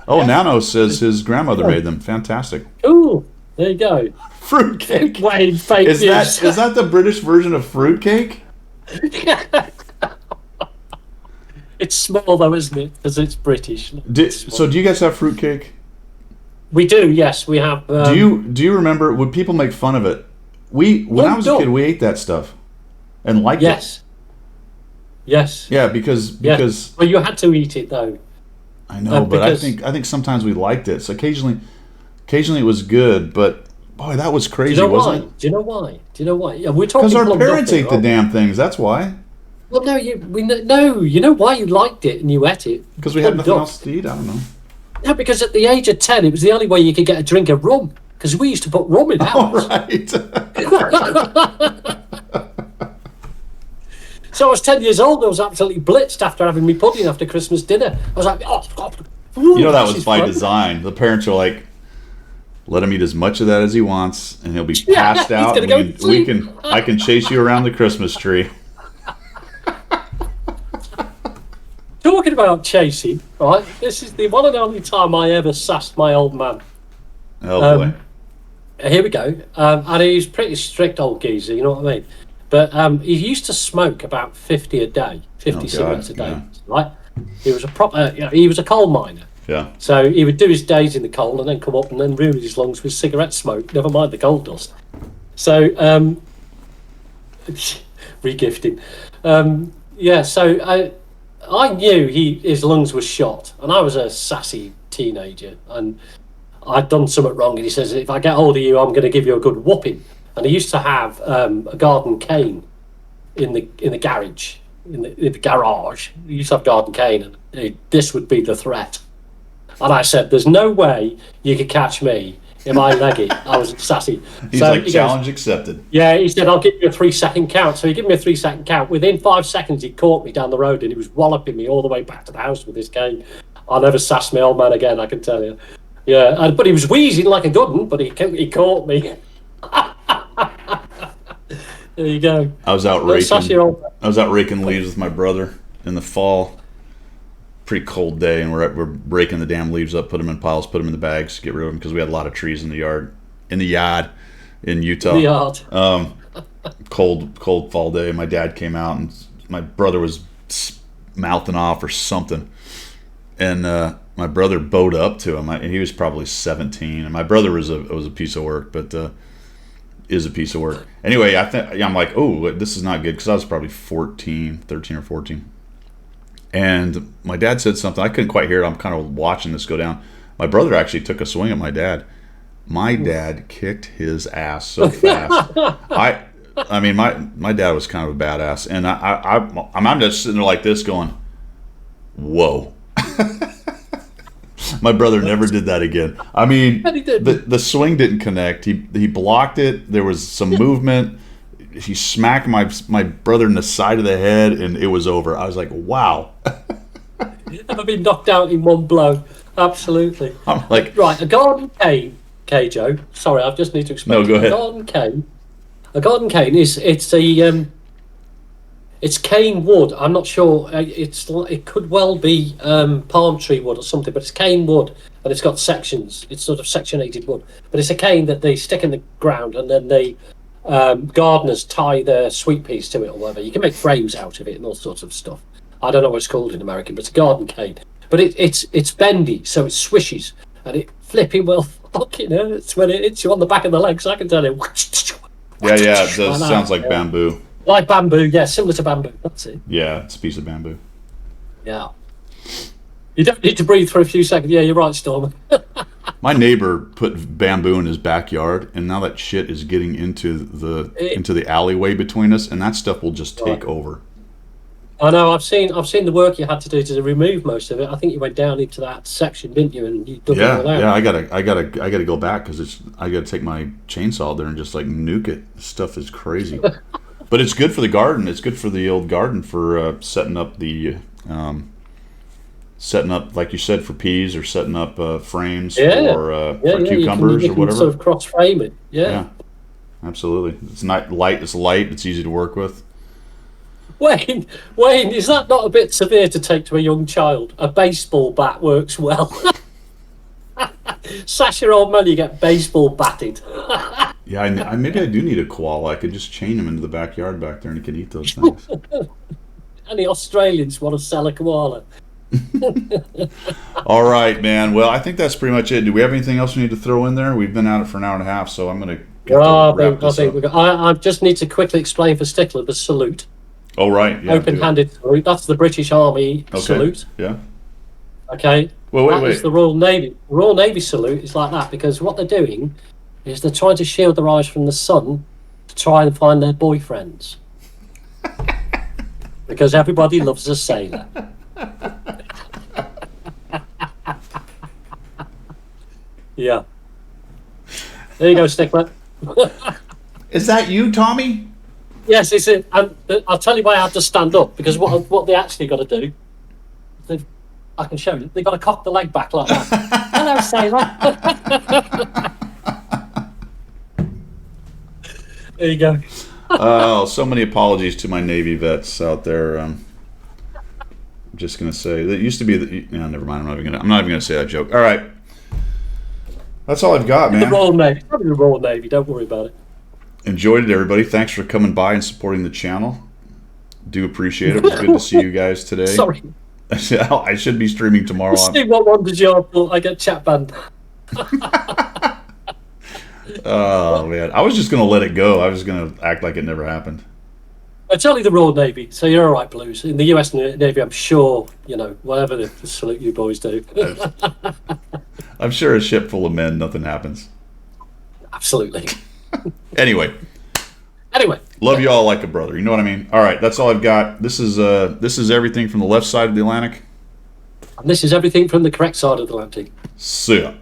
Oh, Nano says his grandmother made them. Fantastic. Ooh, there you go. Fruitcake. Wayne, fake Is news. that the British version of fruitcake? It's small though, isn't it? Because it's British. So do you guys have fruitcake? We do, yes. We have. Do you remember? Would people make fun of it? When I was a kid, we ate that stuff and liked it. Yes. Yes. Yeah, because Well, you had to eat it though. I know, but because- I think sometimes we liked it. So occasionally it was good, but boy, that was Do crazy, you know wasn't why? it? Do you know why? Yeah, we're talking Because our plum parents duffy, ate the right? damn things. That's why. Well, no, no. You know why you liked it and you ate it? Because we had Plum nothing duff. else to eat. I don't know. No, because at the age of 10, it was the only way you could get a drink of rum. Because we used to put rum in the All house. right. So I was 10 years old. I was absolutely blitzed after having me pudding after Christmas dinner. I was like, oh, God. You know that this was is by fun. design. The parents are like, let him eat as much of that as he wants, and he'll be Yeah, passed he's out. gonna and go we to sleep. I can chase you around the Christmas tree. Talking about chasing, right? This is the one and only time I ever sassed my old man. Oh boy. Here we go. And he's pretty strict old geezer, you know what I mean? But he used to smoke about 50 a day, 50 God, cigarettes a day, yeah. right? He was a proper, he was a coal miner. Yeah. So he would do his days in the coal and then come up and then ruin his lungs with cigarette smoke, never mind the gold dust. So, regifting. Yeah, so I knew his lungs were shot, and I was a sassy teenager, and I'd done something wrong, and he says, if I get hold of you, I'm going to give you a good whooping. And he used to have a garden cane in the garage, in the garage. He used to have garden cane, and this would be the threat. And I said, there's no way you could catch me in my leggy. I was sassy. He's like, challenge accepted. Yeah, he said, I'll give you a 3-second count. So he gave me a 3-second count. Within 5 seconds, he caught me down the road and he was walloping me all the way back to the house with his cane. I'll never sass my old man again, I can tell you. Yeah, but he was wheezing like a good one, but he caught me. There you go. I was out raking leaves with my brother in the fall. Pretty cold day, and we're breaking the damn leaves up, put them in piles, put them in the bags, get rid of them because we had a lot of trees in the yard in Utah. The yard. Cold fall day. My dad came out, and my brother was mouthing off or something, and my brother bowed up to him. He was probably 17, and my brother was a piece of work, but is a piece of work. Anyway, I'm like, oh, this is not good because I was probably 13 or 14. And my dad said something. I couldn't quite hear it. I'm kind of watching this go down. My brother actually took a swing at my dad. My dad kicked his ass so fast. I mean, my dad was kind of a badass, and I'm just sitting there like this, going, "Whoa." My brother never did that again. I mean, the swing didn't connect. He blocked it. There was some movement. He smacked my brother in the side of the head, and it was over. I was like, wow. Never been knocked out in one blow. Absolutely. I'm like, right, a garden cane, Joe. Sorry, I just need to explain. No, go ahead. A garden cane is it's cane wood. I'm not sure. It could well be palm tree wood or something, but it's cane wood, and it's got sections. It's sort of sectionated wood, but it's a cane that they stick in the ground, and then they gardeners tie their sweet peas to it or whatever. You can make frames out of it and all sorts of stuff. I don't know what it's called in American, but it's a garden cane. But it's bendy, so it swishes, and it flipping well fucking hurts when it hits you on the back of the legs. I can tell you. Yeah, it does. Sounds like bamboo. Like bamboo, yeah, similar to bamboo. That's it. Yeah, it's a piece of bamboo. Yeah. You don't need to breathe for a few seconds. Yeah, you're right, Storm. My neighbor put bamboo in his backyard, and now that shit is getting into the alleyway between us, and that stuff will just take over. I know. I've seen the work you had to do to remove most of it. I think you went down into that section, didn't you? And you dug it all out. Yeah. I gotta go back because I gotta take my chainsaw there and just like nuke it. This stuff is crazy, but it's good for the garden. It's good for the old garden for setting up like you said, for peas, or setting up frames for cucumbers you can or whatever. Sort of cross frame it. Yeah, absolutely. It's not light. It's light. It's easy to work with. Wayne, is that not a bit severe to take to a young child? A baseball bat works well. Sash your old man, you get baseball batted. Yeah, maybe I do need a koala. I could just chain him into the backyard back there, and he could eat those things. Any Australians want to sell a koala? All right, man. Well, I think that's pretty much it. Do we have anything else we need to throw in there? We've been at it for an hour and a half, so I'm going to wrap this up. I just need to quickly explain for Stickler the salute. Oh, right. Yeah, open-handed salute. That's the British Army salute. Yeah. Okay. Well, wait. Is the Royal Navy. The Royal Navy salute is like that because what they're doing is they're trying to shield their eyes from the sun to try and find their boyfriends. Because everybody loves a sailor. Yeah. There you go, Stickler. Is that you, Tommy? Yes, it's it. And I'll tell you why I have to stand up, because what they actually got to do, I can show you, they've got to cock the leg back like that. Hello, sailor. There you go. Oh, so many apologies to my Navy vets out there. I'm just going to say, that used to be, never mind, I'm not even going to say that joke. All right. That's all I've got, man. The Royal Navy. Probably the Royal Navy, don't worry about it. Enjoyed it, everybody. Thanks for coming by and supporting the channel. Do appreciate it. It was good to see you guys today. Sorry. I should be streaming tomorrow. See what one did you I get chat banned. Oh, man. I was just going to let it go. I was going to act like it never happened. It's only the Royal Navy, so you're all right, Blues. In the US Navy, I'm sure, whatever the salute you boys do. I'm sure a ship full of men, nothing happens. Absolutely. Anyway. Love you all like a brother. You know what I mean? All right, that's all I've got. This is everything from the left side of the Atlantic. And this is everything from the correct side of the Atlantic. See ya.